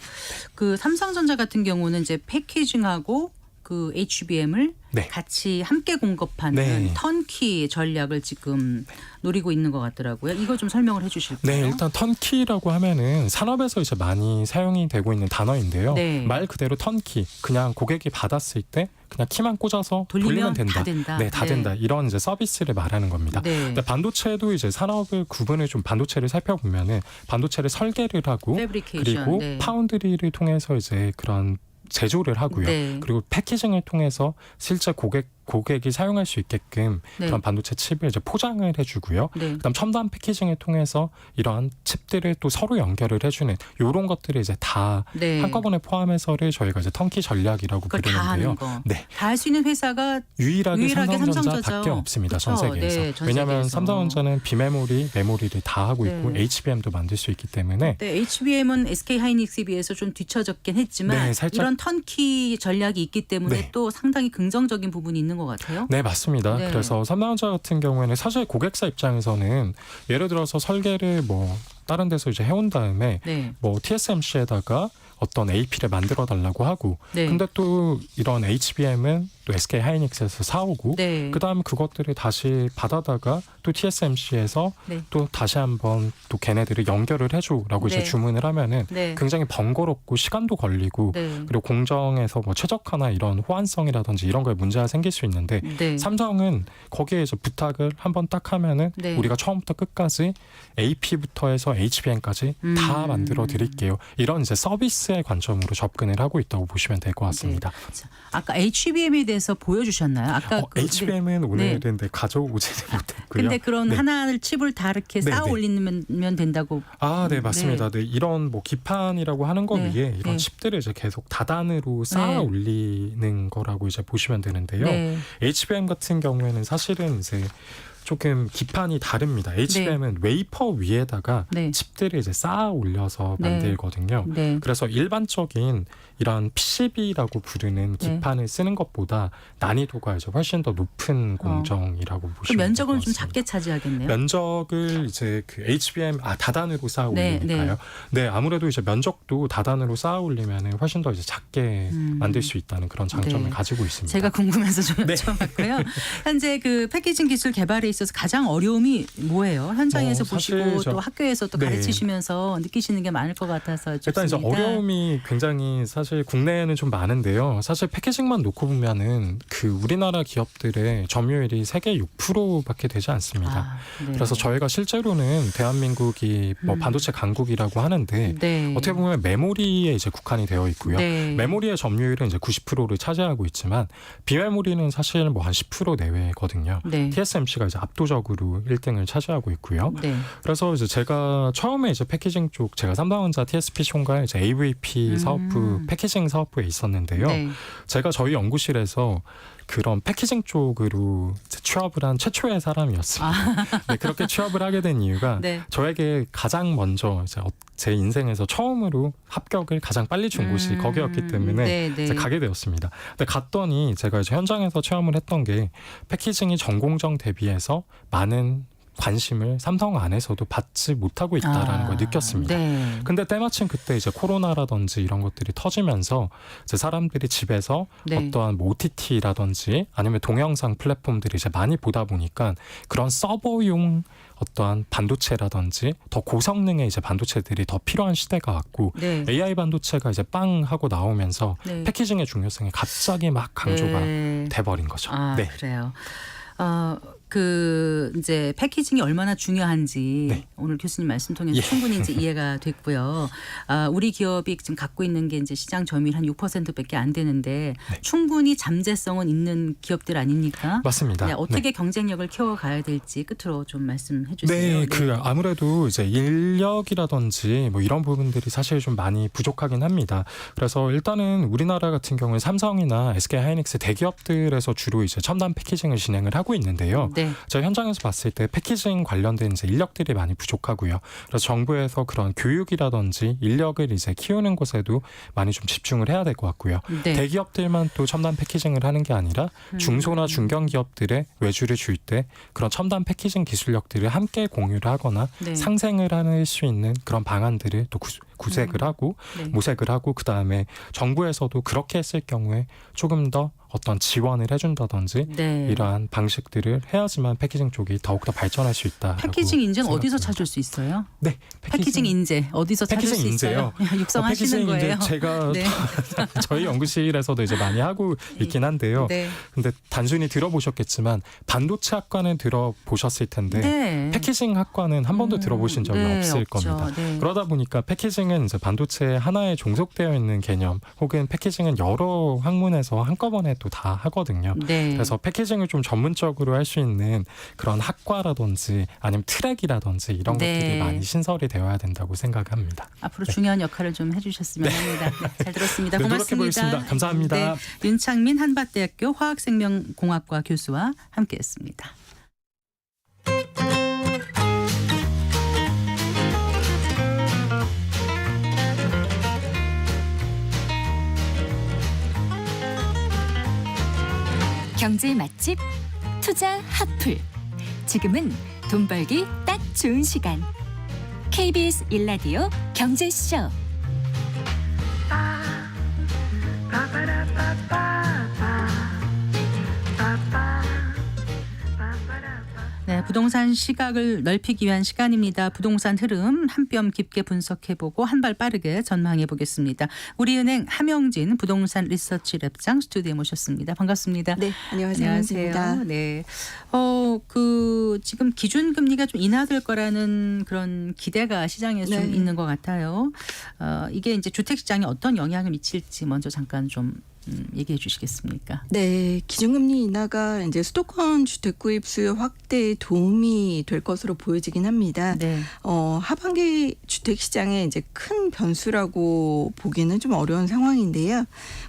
그 삼성전자 같은 경우는 이제 패키징하고 그 HBM을 네. 같이 함께 공급하는 네. 턴키 전략을 지금 노리고 있는 것 같더라고요. 이거 좀 설명을 해주실까요? 네, 일단 턴키라고 하면은 산업에서 이제 많이 사용이 되고 있는 단어인데요. 네. 말 그대로 턴키, 그냥 고객이 받았을 때 그냥 키만 꽂아서 돌리면 된다. 다 된다. 네, 다 된다. 이런 이제 서비스를 말하는 겁니다. 네. 근데 반도체도 이제 산업을 구분을 좀 반도체를 살펴보면은 반도체를 설계를 하고 패브리케이션. 그리고 네. 파운드리를 통해서 이제 그런 제조를 하고요. 네. 그리고 패키징을 통해서 실제 고객이 사용할 수 있게끔 네. 그런 반도체 칩을 이제 포장을 해주고요. 네. 그다음 첨단 패키징을 통해서 이러한 칩들을 또 서로 연결을 해주는 이런 것들을 이제 다 네. 한꺼번에 포함해서를 저희가 이제 턴키 전략이라고 그걸 다 부르는데요. 하는 거. 네. 다 할 수 있는 회사가 유일하게 삼성전자죠. 삼성전자밖에 없습니다. 전 그쵸? 세계에서. 네, 전 왜냐하면 세계에서. 삼성전자는 비메모리, 메모리를 다 하고 있고 네. HBM도 만들 수 있기 때문에 네, HBM은 SK 하이닉스에 비해서 좀 뒤처졌긴 했지만 네, 살짝- 이런 턴키 전략이 있기 때문에 네. 또 상당히 긍정적인 부분이 있는 것 같아요. 네, 맞습니다. 네. 그래서 삼성전자 같은 경우에는 사실 고객사 입장에서는 예를 들어서 설계를 뭐 다른 데서 이제 해온 다음에 네. 뭐 TSMC에다가 어떤 AP를 만들어 달라고 하고 네. 근데 또 이런 HBM은 또 SK 하이닉스에서 사오고 네. 그다음 그것들을 다시 받아다가 또 TSMC에서 네. 또 다시 한번 또 걔네들을 연결을 해줘라고 네. 이제 주문을 하면은 네. 굉장히 번거롭고 시간도 걸리고 네. 그리고 공정에서 뭐 최적화나 이런 호환성이라든지 이런 거에 문제가 생길 수 있는데 네. 삼성은 거기에 이제 부탁을 한번 딱 하면은 네. 우리가 처음부터 끝까지 AP부터 해서 HBM까지 다 만들어 드릴게요. 이런 이제 서비스의 관점으로 접근을 하고 있다고 보시면 될 것 같습니다. 자, 아까 HBM에 대해서 보여주셨나요? 아까 HBM은 오늘은 가져오지는 못했고요. 근데 그런 네. 하나를 칩을 다 이렇게 네, 쌓아 네. 올리면 된다고. 네, 맞습니다. 네, 이런 뭐 기판이라고 하는 거 네, 위에 이런 네. 칩들을 이제 계속 다단으로 쌓아 네. 올리는 거라고 이제 보시면 되는데요. 네. HBM 같은 경우에는 사실은 이제 조금 기판이 다릅니다. HBM은 웨이퍼 위에다가 네. 칩들을 이제 쌓아 올려서 네. 만들거든요. 네. 그래서 일반적인 이런 PCB라고 부르는 네. 기판을 쓰는 것보다 난이도가 이제 훨씬 더 높은 공정이라고 그 보시면 될 면적을 것 좀 같습니다. 작게 차지하겠네요. 면적을 이제 그 HBM 다단으로 쌓아 네, 올리니까요. 네, 아무래도 이제 면적도 다단으로 쌓아 올리면은 훨씬 더 이제 작게 만들 수 있다는 그런 장점을 네. 가지고 있습니다. 제가 궁금해서 좀 네. 여쭤봤고요. 현재 그 패키징 기술 개발에 있어서 가장 어려움이 뭐예요? 현장에서 사실 보시고 또 학교에서 또 네. 가르치시면서 느끼시는 게 많을 것 같아서 일단 이제 좋습니다. 어려움이 굉장히 사실 국내에는 좀 많은데요. 사실 패키징만 놓고 보면은 그 우리나라 기업들의 점유율이 세계 6%밖에 되지 않습니다. 네. 그래서 저희가 실제로는 대한민국이 뭐 반도체 강국이라고 하는데 네. 어떻게 보면 메모리에 이제 국한이 되어 있고요. 네. 메모리의 점유율은 이제 90%를 차지하고 있지만 비메모리는 사실 뭐 한 10% 내외거든요. 네. TSMC가 이제 압도적으로 1등을 차지하고 있고요. 네. 그래서 이제 제가 처음에 이제 패키징 쪽 제가 삼성전자 TSP 총괄 이제 AVP 사업부 패키징 사업부에 있었는데요. 네. 제가 저희 연구실에서 그런 패키징 쪽으로 이제 취업을 한 최초의 사람이었습니다. 네, 그렇게 취업을 하게 된 이유가 네. 저에게 가장 먼저 이제 제 인생에서 처음으로 합격을 가장 빨리 준 곳이 거기였기 때문에 네, 네. 이제 가게 되었습니다. 근데 갔더니 제가 이제 현장에서 체험을 했던 게 패키징이 전 공정 대비해서 많은 관심을 삼성 안에서도 받지 못하고 있다라는 걸 느꼈습니다. 네. 근데 때마침 그때 이제 코로나라든지 이런 것들이 터지면서 이제 사람들이 집에서 네. 어떠한 뭐 OTT라든지 아니면 동영상 플랫폼들이 이제 많이 보다 보니까 그런 서버용 어떠한 반도체라든지 더 고성능의 이제 반도체들이 더 필요한 시대가 왔고 네. AI 반도체가 이제 빵 하고 나오면서 네. 패키징의 중요성이 갑자기 막 강조가 네. 돼버린 거죠. 네. 그래요. 그 이제 패키징이 얼마나 중요한지 네. 오늘 교수님 말씀 통해서 예. 충분히 이제 이해가 됐고요. 우리 기업이 지금 갖고 있는 게 이제 시장 점유율 한 6%밖에 안 되는데 네. 충분히 잠재성은 있는 기업들 아닙니까? 맞습니다. 네, 어떻게 네. 경쟁력을 키워가야 될지 끝으로 좀 말씀해 주세요. 네, 그 아무래도 이제 인력이라든지 뭐 이런 부분들이 사실 좀 많이 부족하긴 합니다. 그래서 일단은 우리나라 같은 경우는 삼성이나 SK 하이닉스 대기업들에서 주로 이제 첨단 패키징을 진행을 하고 있는데요. 네. 제가 현장에서 봤을 때 패키징 관련된 이제 인력들이 많이 부족하고요. 그래서 정부에서 그런 교육이라든지 인력을 이제 키우는 곳에도 많이 좀 집중을 해야 될 것 같고요. 네. 대기업들만 또 첨단 패키징을 하는 게 아니라 중소나 중견 기업들의 외주를 줄 때 그런 첨단 패키징 기술력들을 함께 공유를 하거나 네. 상생을 할 수 있는 그런 방안들을 또 구색을 하고 네. 모색을 하고 그다음에 정부에서도 그렇게 했을 경우에 조금 더 어떤 지원을 해준다든지 네. 이러한 방식들을 해야지만 패키징 쪽이 더욱더 발전할 수 있다. 패키징 인증 어디서 찾을 수 있어요? 네, 패키징 인재 어디서 찾을 패키징 수 있어요? 인재요? 육성하시는 패키징 거예요? 인재 제가 네. 저희 연구실에서도 이제 많이 하고 있긴 한데요. 네. 근데 단순히 들어보셨겠지만 반도체 학과는 들어보셨을 텐데 네. 패키징 학과는 한 번도 들어보신 적이 네, 없을 없죠. 겁니다. 네. 그러다 보니까 패키징은 이제 반도체 하나에 종속되어 있는 개념 혹은 패키징은 여러 학문에서 한꺼번에 또 다 하거든요. 네. 그래서 패키징을 좀 전문적으로 할 수 있는 그런 학과라든지 아니면 트랙이라든지 이런 네. 것들이 많이 신설이 되어야 된다고 생각합니다. 앞으로 중요한 역할을 좀 해주셨으면 합니다. 네, 잘 들었습니다. 네, 고맙습니다. 노력해보겠습니다. 감사합니다. 네, 윤창민 한밭대학교 화학생명공학과 교수와 함께했습니다. 경제 맛집 투자 핫플. 지금은 돈 벌기 딱 좋은 시간. KBS 1라디오 경제쇼. 네, 부동산 시각을 넓히기 위한 시간입니다. 부동산 흐름 한 뼘 깊게 분석해보고 한 발 빠르게 전망해보겠습니다. 우리은행 함영진 부동산 리서치 랩장 스튜디오에 모셨습니다. 반갑습니다. 네, 안녕하세요. 네, 지금 기준금리가 좀 인하될 거라는 그런 기대가 시장에 좀 네. 있는 것 같아요. 이게 이제 주택 시장에 어떤 영향을 미칠지 먼저 잠깐 좀 얘기해 주시겠습니까? 네, 기준금리 인하가 이제 수도권 주택 구입 수요 확대에 도움이 될 것으로 보여지긴 합니다. 네. 하반기 주택 시장에 이제 큰 변수라고 보기는 좀 어려운 상황인데요.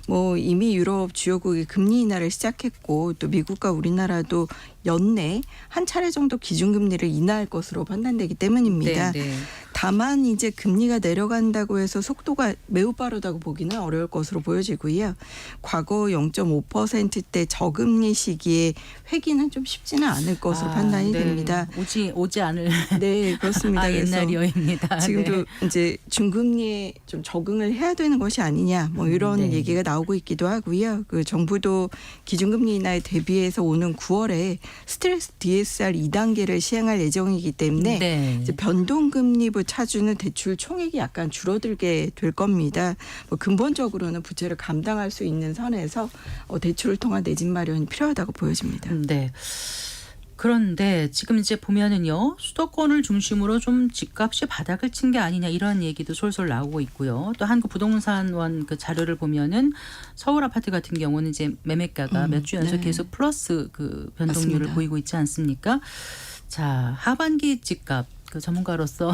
뭐 이미 유럽 주요국이 금리 인하를 시작했고 또 미국과 우리나라도 연내 한 차례 정도 기준금리를 인하할 것으로 판단되기 때문입니다. 네, 네. 다만 이제 금리가 내려간다고 해서 속도가 매우 빠르다고 보기는 어려울 것으로 보여지고요. 과거 0.5%대 저금리 시기에 회기는 좀 쉽지는 않을 것으로 판단이 네. 됩니다. 오지 않을 네, 그렇습니다. 그래서 옛날 여입니다. 지금도 네. 이제 중금리에 좀 적응을 해야 되는 것이 아니냐 뭐 이런 네. 얘기가 나오고 있기도 하고요. 그 정부도 기준금리 인하에 대비해서 오는 9월에 스트레스 DSR 2단계를 시행할 예정이기 때문에 네. 이제 변동금리부 차주는 대출 총액이 약간 줄어들게 될 겁니다. 뭐 근본적으로는 부채를 감당할 수 있는 선에서 대출을 통한 내 집 마련이 필요하다고 보여집니다. 네. 그런데 지금 이제 보면은요, 수도권을 중심으로 좀 집값이 바닥을 친 게 아니냐 이런 얘기도 솔솔 나오고 있고요. 또 한국부동산원 그 자료를 보면은 서울 아파트 같은 경우는 이제 매매가가 몇 주 연속 네. 계속 플러스 그 변동률을 맞습니다. 보이고 있지 않습니까? 자, 하반기 집값 그 전문가로서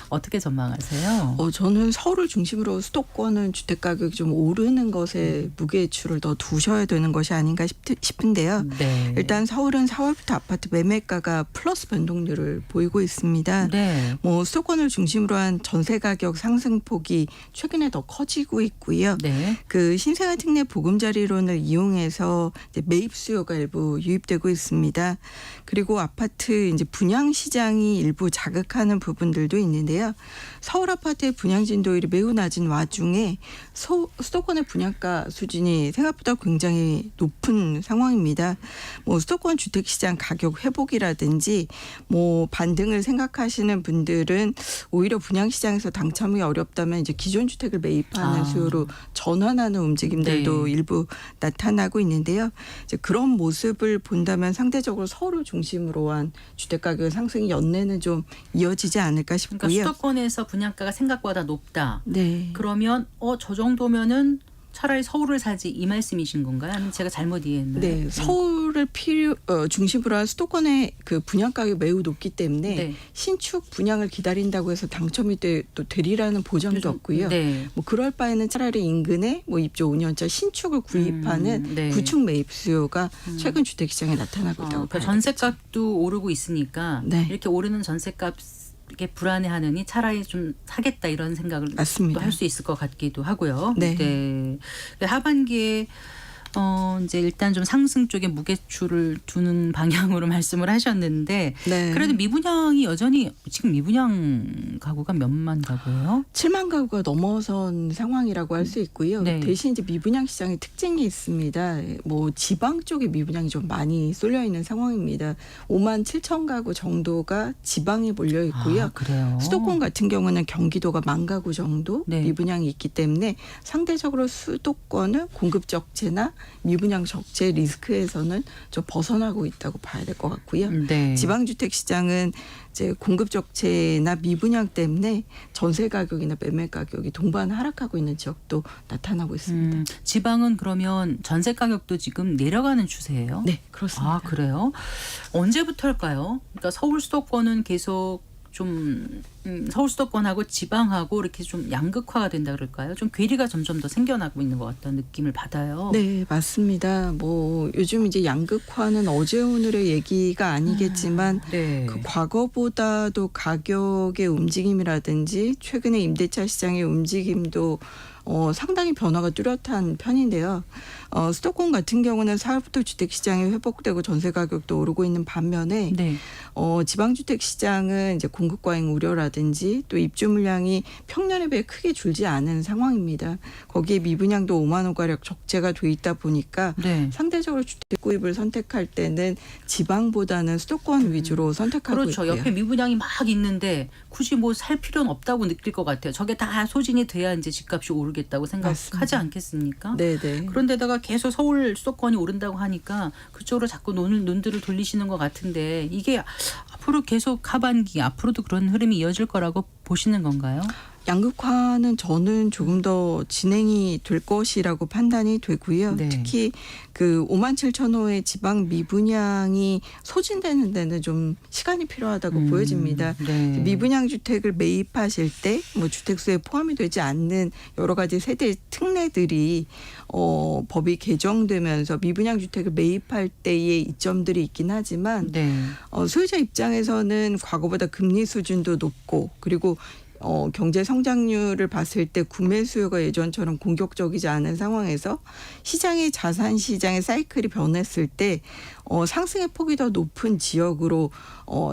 어떻게 전망하세요? 저는 서울을 중심으로 수도권은 주택 가격이 좀 오르는 것에 무게추를 더 두셔야 되는 것이 아닌가 싶은데요. 네. 일단 서울은 4월부터 아파트 매매가가 플러스 변동률을 보이고 있습니다. 네. 뭐 수도권을 중심으로 한 전세 가격 상승폭이 최근에 더 커지고 있고요. 네. 그 신생아 특례 보금자리론을 이용해서 이제 매입 수요가 일부 유입되고 있습니다. 그리고 아파트 이제 분양 시장이 일부 자극하는 부분들도 있는데요. 서울 아파트의 분양 진도율이 매우 낮은 와중에 수도권의 분양가 수준이 생각보다 굉장히 높은 상황입니다. 뭐 수도권 주택 시장 가격 회복이라든지 뭐 반등을 생각하시는 분들은 오히려 분양 시장에서 당첨이 어렵다면 이제 기존 주택을 매입하는 수요로 전환하는 움직임들도 네. 일부 나타나고 있는데요. 이제 그런 모습을 본다면 상대적으로 서울을 중심으로 한 주택 가격 상승이 연내는 좀 이어지지 않을까 싶고요. 그러니까 수도권에서 분양가가 생각보다 높다. 네. 그러면 저 정도면은 차라리 서울을 사지 이 말씀이신 건가요? 아니면 제가 잘못 이해했나요? 네, 서울을 중심으로 한 수도권의 그 분양가격이 매우 높기 때문에 네. 신축 분양을 기다린다고 해서 당첨이 또 되리라는 보장도 없고요. 네. 뭐 그럴 바에는 차라리 인근에 뭐 입주 5년차 신축을 구입하는 네. 구축 매입 수요가 최근 주택 시장에 나타나고 있다고 그러니까 봐야 전세값도 오르고 있으니까 네. 이렇게 오르는 전세값 이렇게 불안해하느니 차라리 좀 사겠다 이런 생각을 맞습니다. 또 할 수 있을 것 같기도 하고요. 네. 네. 하반기에 이제 일단 좀 상승 쪽에 무게추를 두는 방향으로 말씀을 하셨는데 네. 그래도 미분양이 여전히 지금 미분양 가구가 몇만 가구예요? 7만 가구가 넘어선 상황이라고 할 수 있고요. 네. 대신 이제 미분양 시장의 특징이 있습니다. 뭐 지방 쪽에 미분양이 좀 많이 쏠려 있는 상황입니다. 5만 7천 가구 정도가 지방에 몰려 있고요. 아, 그래요. 수도권 같은 경우는 경기도가 10,000 가구 정도 네. 미분양이 있기 때문에 상대적으로 수도권은 공급 적체나 미분양 적체 리스크에서는 좀 벗어나고 있다고 봐야 될 것 같고요. 네. 지방주택 시장은 이제 공급 적체나 미분양 때문에 전세 가격이나 매매 가격이 동반 하락하고 있는 지역도 나타나고 있습니다. 지방은 그러면 전세 가격도 지금 내려가는 추세예요? 네, 그렇습니다. 아, 그래요? 언제부터일까요? 그러니까 서울 수도권은 계속 좀 서울 수도권하고 지방하고 이렇게 좀 양극화가 된다 그럴까요? 좀 괴리가 점점 더 생겨나고 있는 것 같다는 느낌을 받아요. 네, 맞습니다. 뭐 요즘 이제 양극화는 어제 오늘의 얘기가 아니겠지만 네. 그 과거보다도 가격의 움직임이라든지 최근에 임대차 시장의 움직임도 상당히 변화가 뚜렷한 편인데요. 수도권 같은 경우는 사업부터 주택 시장이 회복되고 전세 가격도 오르고 있는 반면에 네. 지방주택 시장은 이제 공급 과잉 우려라든지 또 입주 물량이 평년에 비해 크게 줄지 않은 상황입니다. 거기에 미분양도 5만 호 가량 적재가 돼 있다 보니까 네. 상대적으로 주택 구입을 선택할 때는 지방보다는 수도권 위주로 선택하고 그렇죠. 있고요. 옆에 미분양이 막 있는데 굳이 뭐 살 필요는 없다고 느낄 것 같아요. 저게 다 소진이 돼야 이제 집값이 오르겠다고 생각하지 맞습니다. 않겠습니까? 네네. 그런데다가 계속 서울 수도권이 오른다고 하니까 그쪽으로 자꾸 눈들을 돌리시는 것 같은데 이게 앞으로 계속 하반기 앞으로도 그런 흐름이 이어질 거라고 보시는 건가요? 양극화는 저는 조금 더 진행이 될 것이라고 판단이 되고요. 네. 특히 그 5만 7천 호의 지방 미분양이 소진되는 데는 좀 시간이 필요하다고 보여집니다. 네. 미분양 주택을 매입하실 때 뭐 주택수에 포함이 되지 않는 여러 가지 세대 특례들이 법이 개정되면서 미분양 주택을 매입할 때의 이점들이 있긴 하지만 네. 소유자 입장에서는 과거보다 금리 수준도 높고 그리고 경제 성장률을 봤을 때 구매 수요가 예전처럼 공격적이지 않은 상황에서 시장의 자산 시장의 사이클이 변했을 때 상승의 폭이 더 높은 지역으로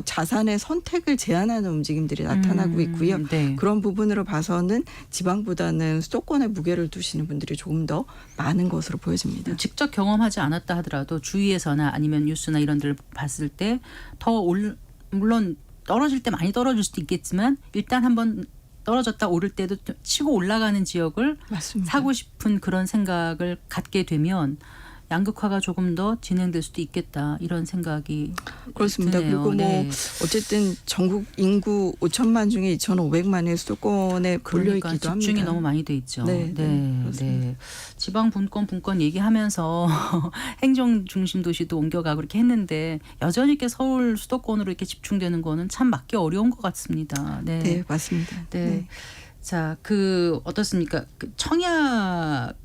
자산의 선택을 제한하는 움직임들이 나타나고 있고요. 네. 그런 부분으로 봐서는 지방보다는 수도권에 무게를 두시는 분들이 조금 더 많은 것으로 보여집니다. 직접 경험하지 않았다 하더라도 주위에서나 아니면 뉴스나 이런 데를 봤을 때 더 물론 떨어질 때 많이 떨어질 수도 있겠지만 일단 한번 떨어졌다 오를 때도 치고 올라가는 지역을 맞습니다. 사고 싶은 그런 생각을 갖게 되면 양극화가 조금 더 진행될 수도 있겠다 이런 생각이 그렇습니다. 드네요. 그리고 네. 뭐 어쨌든 전국 인구 5천만 중에 2,500만이 수도권에 몰려 그러니까 있기도 집중이 합니다. 너무 많이 돼 있죠. 네, 네, 그렇습니다. 지방 분권 얘기하면서 행정 중심 도시도 옮겨가고 이렇게 했는데 여전히 이렇게 서울 수도권으로 이렇게 집중되는 거는 참 막기 어려운 것 같습니다. 네, 네, 맞습니다. 네. 자, 어떻습니까? 청약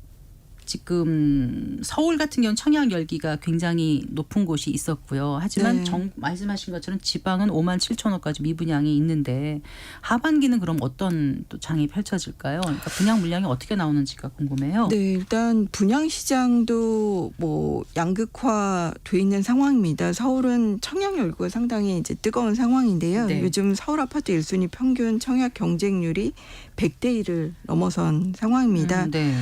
지금 서울 같은 경우는 청약 열기가 굉장히 높은 곳이 있었고요. 하지만 네. 말씀하신 것처럼 지방은 5만 7천 호까지 미분양이 있는데 하반기는 그럼 어떤 또 장이 펼쳐질까요? 그러니까 분양 물량이 어떻게 나오는지가 궁금해요. 네, 일단 분양 시장도 뭐 양극화돼 있는 상황입니다. 서울은 청약 열기가 상당히 이제 뜨거운 상황인데요. 네. 요즘 서울 아파트 1순위 평균 청약 경쟁률이 100대 1을 넘어선 상황입니다. 네.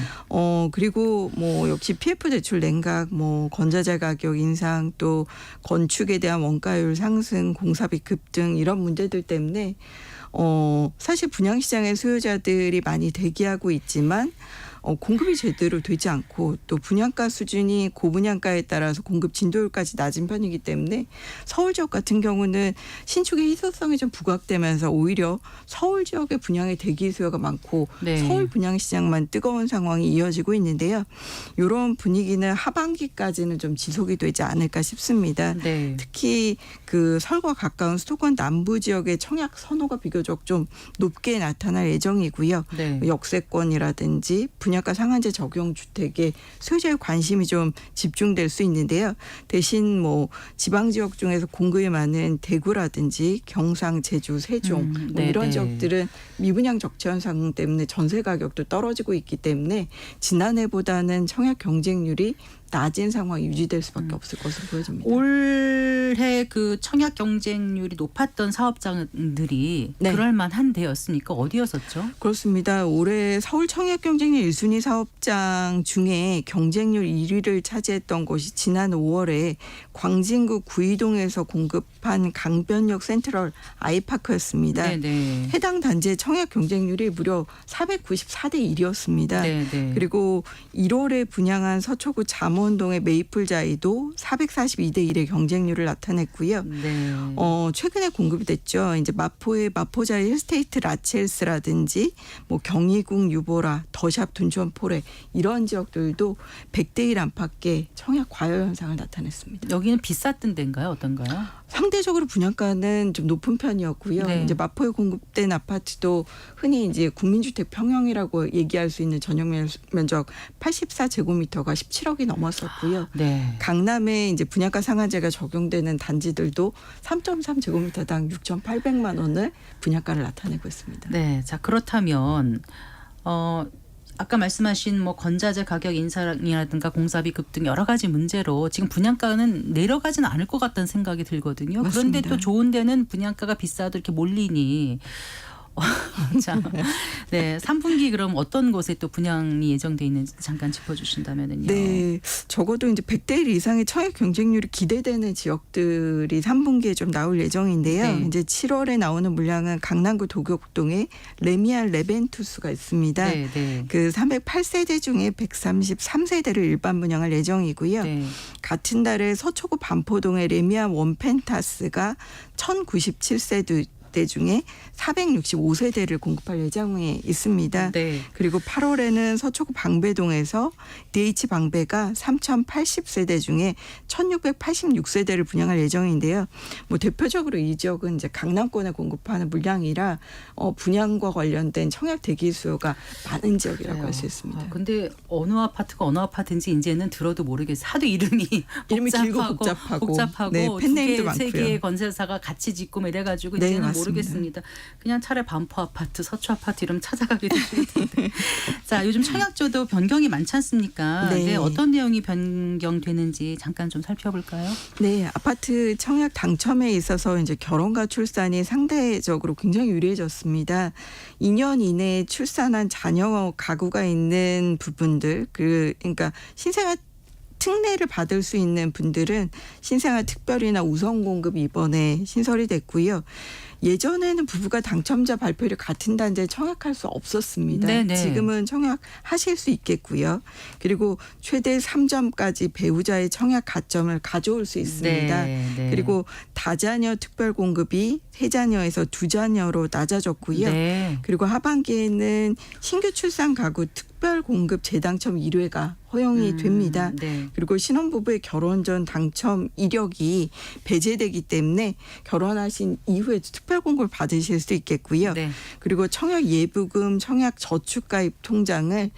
그리고 뭐 역시 PF 대출 냉각, 뭐 건자재 가격 인상, 또 건축에 대한 원가율 상승, 공사비 급등 이런 문제들 때문에 사실 분양 시장의 수요자들이 많이 대기하고 있지만 공급이 제대로 되지 않고 또 분양가 수준이 고분양가에 따라서 공급 진도율까지 낮은 편이기 때문에 서울 지역 같은 경우는 신축의 희소성이 좀 부각되면서 오히려 서울 지역의 분양의 대기 수요가 많고 네. 서울 분양 시장만 뜨거운 상황이 이어지고 있는데요. 이런 분위기는 하반기까지는 좀 지속이 되지 않을까 싶습니다. 네. 특히 그 서울과 가까운 수도권 남부 지역의 청약 선호가 비교적 좀 높게 나타날 예정이고요. 네. 역세권이라든지 분양가 상한제 적용 주택에 소유자의 관심이 좀 집중될 수 있는데요. 대신 뭐 지방 지역 중에서 공급이 많은 대구라든지 경상, 제주, 세종 뭐 네, 이런 네. 지역들은 미분양 적체 현상 때문에 전세 가격도 떨어지고 있기 때문에 지난해보다는 청약 경쟁률이 낮은 상황이 유지될 수밖에 없을 것으로 보여집니다. 올해 그 청약 경쟁률이 높았던 사업장들이 네. 그럴 만한 데였으니까 어디였었죠? 그렇습니다. 올해 서울 청약 경쟁률 1순위 사업장 중에 경쟁률 1위를 차지했던 곳이 지난 5월에 광진구 구이동에서 공급한 강변역 센트럴 아이파크였습니다. 네네. 해당 단지의 청약 경쟁률이 무려 494대 1이었습니다. 네네. 그리고 1월에 분양한 서초구 잠원동의 메이플자이도 442대 1의 경쟁률을 나타냈고요. 네. 최근에 공급이 됐죠. 이제 마포의 마포자이 힐스테이트 라첼스라든지 뭐 경희궁 유보라, 더샵 둔촌포레 이런 지역들도 100대 1 안팎의 청약 과열 현상을 나타냈습니다. 여기는 비쌌던 데인가요? 어떤가요? 상대적으로 분양가는 좀 높은 편이었고요. 네. 이제 마포에 공급된 아파트도 흔히 이제 국민주택 평형이라고 얘기할 수 있는 전용 면적 84제곱미터가 17억이 넘었었고요. 네. 강남에 이제 분양가 상한제가 적용되는 단지들도 3.3제곱미터당 6,800만 원을 분양가를 나타내고 있습니다. 네. 자, 그렇다면 아까 말씀하신 뭐 건자재 가격 인상이라든가 공사비 급등 여러 가지 문제로 지금 분양가는 내려가지는 않을 것 같다는 생각이 들거든요. 맞습니다. 그런데 또 좋은 데는 분양가가 비싸도 이렇게 몰리니 자, 네, 3분기 그럼 어떤 곳에 또 분양이 예정돼 있는지 잠깐 짚어주신다면요. 네, 적어도 이제 100대 1 이상의 청약 경쟁률이 기대되는 지역들이 3분기에 좀 나올 예정인데요. 네. 이제 7월에 나오는 물량은 강남구 도곡동에 레미안 레벤투스가 있습니다. 네, 네. 그 308세대 중에 133세대를 일반 분양할 예정이고요. 네. 같은 달에 서초구 반포동의 레미안 원펜타스가 1097세대 중에 465세대를 공급할 예정에 있습니다. 네. 그리고 8월에는 서초구 방배동에서 DH 방배가 3080세대 중에 1686세대를 분양할 예정인데요. 뭐 대표적으로 이 지역은 이제 강남권에 공급하는 물량이라 분양과 관련된 청약 대기 수요가 많은 지역이라고 할 수 있습니다. 근데 어느 아파트가 어느 아파트인지 이제는 들어도 모르겠어요. 하도 이름이 길고 복잡하고 네, 팬네임도 많고요. 세 개의 건설사가 같이 짓고 뭐 이래가지고 네, 이제는 맞습니다. 모르겠습니다. 그냥 차라리 반포 아파트, 서초 아파트 이름 찾아가게 되실 텐데. 자, 요즘 청약조도 변경이 많지 않습니까? 네. 네, 어떤 내용이 변경되는지 잠깐 좀 살펴볼까요? 네, 아파트 청약 당첨에 있어서 이제 결혼과 출산이 상대적으로 굉장히 유리해졌습니다. 2년 이내에 출산한 자녀 가구가 있는 부분들, 그러니까 신생아 특례를 받을 수 있는 분들은 신생아 특별이나 우선 공급이 이번에 신설이 됐고요. 예전에는 부부가 당첨자 발표를 같은 단지에 청약할 수 없었습니다. 네네. 지금은 청약하실 수 있겠고요. 그리고 최대 3점까지 배우자의 청약 가점을 가져올 수 있습니다. 네, 네. 그리고 다자녀 특별 공급이 3자녀에서 2자녀로 낮아졌고요. 네. 그리고 하반기에는 신규 출산 가구 특별 공급 재당첨 1회가 허용이 됩니다. 네. 그리고 신혼부부의 결혼 전 당첨 이력이 배제되기 때문에 결혼하신 이후에 특별 공급을 받으실 수 있겠고요. 네. 그리고 청약 예부금, 청약 저축가입 통장을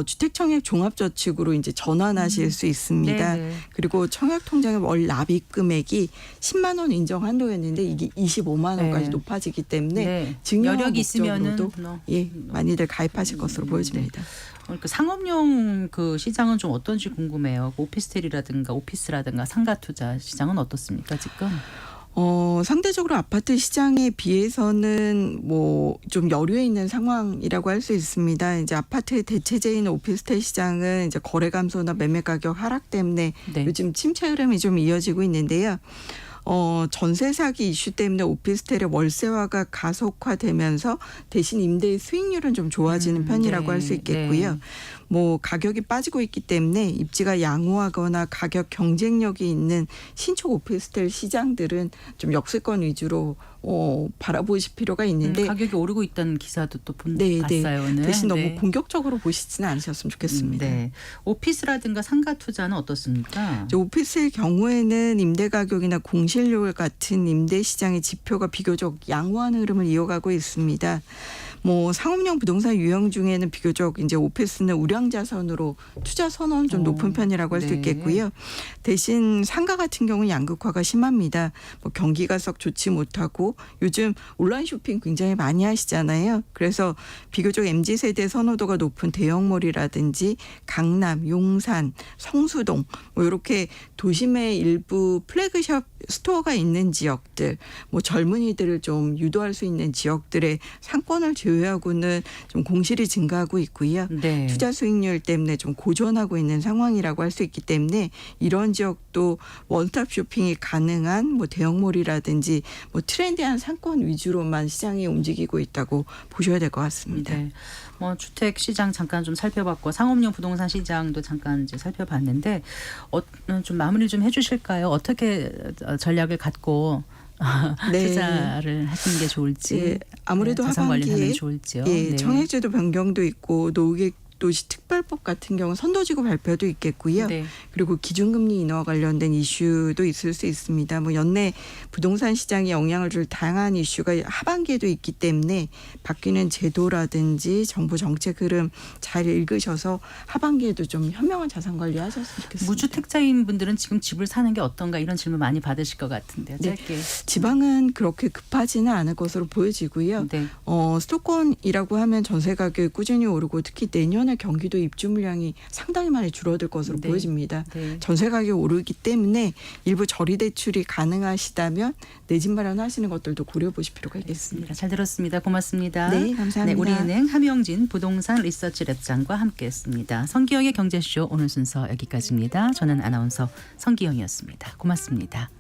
주택청약 종합저축으로 이제 전환하실 수 있습니다. 네, 네. 그리고 청약 통장의 월 납입 금액이 10만 원 인정 한도였는데 이게 25만 원까지 네. 높아지기 때문에 네. 증여 여력이 있으면은 목적으로도 많이들 가입하실 것으로 보여집니다. 그 상업용 그 시장은 좀 어떤지 궁금해요. 그 오피스텔이라든가 오피스라든가 상가 투자 시장은 어떻습니까 지금? 상대적으로 아파트 시장에 비해서는 뭐 좀 여유에 있는 상황이라고 할 수 있습니다. 이제 아파트의 대체제인 오피스텔 시장은 이제 거래 감소나 매매 가격 하락 때문에 네. 요즘 침체 흐름이 좀 이어지고 있는데요. 전세 사기 이슈 때문에 오피스텔의 월세화가 가속화되면서 대신 임대의 수익률은 좀 좋아지는 편이라고 네, 할 수 있겠고요. 네. 뭐 가격이 빠지고 있기 때문에 입지가 양호하거나 가격 경쟁력이 있는 신축 오피스텔 시장들은 좀 역세권 위주로 바라보실 필요가 있는데 가격이 오르고 있다는 기사도 또 네, 봤어요. 오늘. 대신 너무 네. 공격적으로 보시지는 않으셨으면 좋겠습니다. 네. 오피스라든가 상가 투자는 어떻습니까? 이제 오피스의 경우에는 임대 가격이나 공실률 같은 임대 시장의 지표가 비교적 양호한 흐름을 이어가고 있습니다. 뭐 상업용 부동산 유형 중에는 비교적 이제 오피스는 우량 자산으로 투자 선호는 좀 높은 편이라고 할 수 네. 있겠고요. 대신 상가 같은 경우는 양극화가 심합니다. 뭐 경기가 썩 좋지 못하고 요즘 온라인 쇼핑 굉장히 많이 하시잖아요. 그래서 비교적 MZ 세대 선호도가 높은 대형몰이라든지 강남, 용산, 성수동 뭐 이렇게 도심의 일부 플래그십 스토어가 있는 지역들, 뭐 젊은이들을 좀 유도할 수 있는 지역들의 상권을 제외하고는 좀 공실이 증가하고 있고요. 네. 투자 수익률 때문에 좀 고전하고 있는 상황이라고 할 수 있기 때문에 이런 지역도 원스톱 쇼핑이 가능한 뭐 대형몰이라든지 뭐 트렌디한 상권 위주로만 시장이 움직이고 있다고 보셔야 될 것 같습니다. 네. 뭐 주택 시장 잠깐 좀 살펴봤고 상업용 부동산 시장도 잠깐 이제 살펴봤는데 좀 마무리 좀 해주실까요? 어떻게 전략을 갖고 네. 투자를 하시는 게 좋을지, 예, 아무래도 자산 관리하면 하반기에 좋을지요. 예, 네. 정액제도 변경도 있고 노후객도시 특별법 같은 경우 선도지구 발표도 있겠고요. 네. 그리고 기준금리 인하 관련된 이슈도 있을 수 있습니다. 뭐 연내 부동산 시장에 영향을 줄 다양한 이슈가 하반기에도 있기 때문에 바뀌는 제도라든지 정부 정책 흐름 잘 읽으셔서 하반기에도 좀 현명한 자산 관리 하셨으면 좋겠습니다. 무주택자인 분들은 지금 집을 사는 게 어떤가 이런 질문 많이 받으실 것 같은데요. 네. 짧게. 지방은 그렇게 급하지는 않을 것으로 보여지고요. 네. 수도권이라고 하면 전세 가격이 꾸준히 오르고 특히 내년에 경기도 입주 물량이 상당히 많이 줄어들 것으로 네. 보여집니다. 네. 전세 가격이 오르기 때문에 일부 저리 대출이 가능하시다면 내 집 마련하시는 것들도 고려해 보실 필요가 있겠습니다. 잘 들었습니다. 고맙습니다. 네, 감사합니다. 우리은행 함영진 부동산 리서치 랩장과 함께했습니다. 성기영의 경제쇼 오늘 순서 여기까지입니다. 저는 아나운서 성기영이었습니다. 고맙습니다.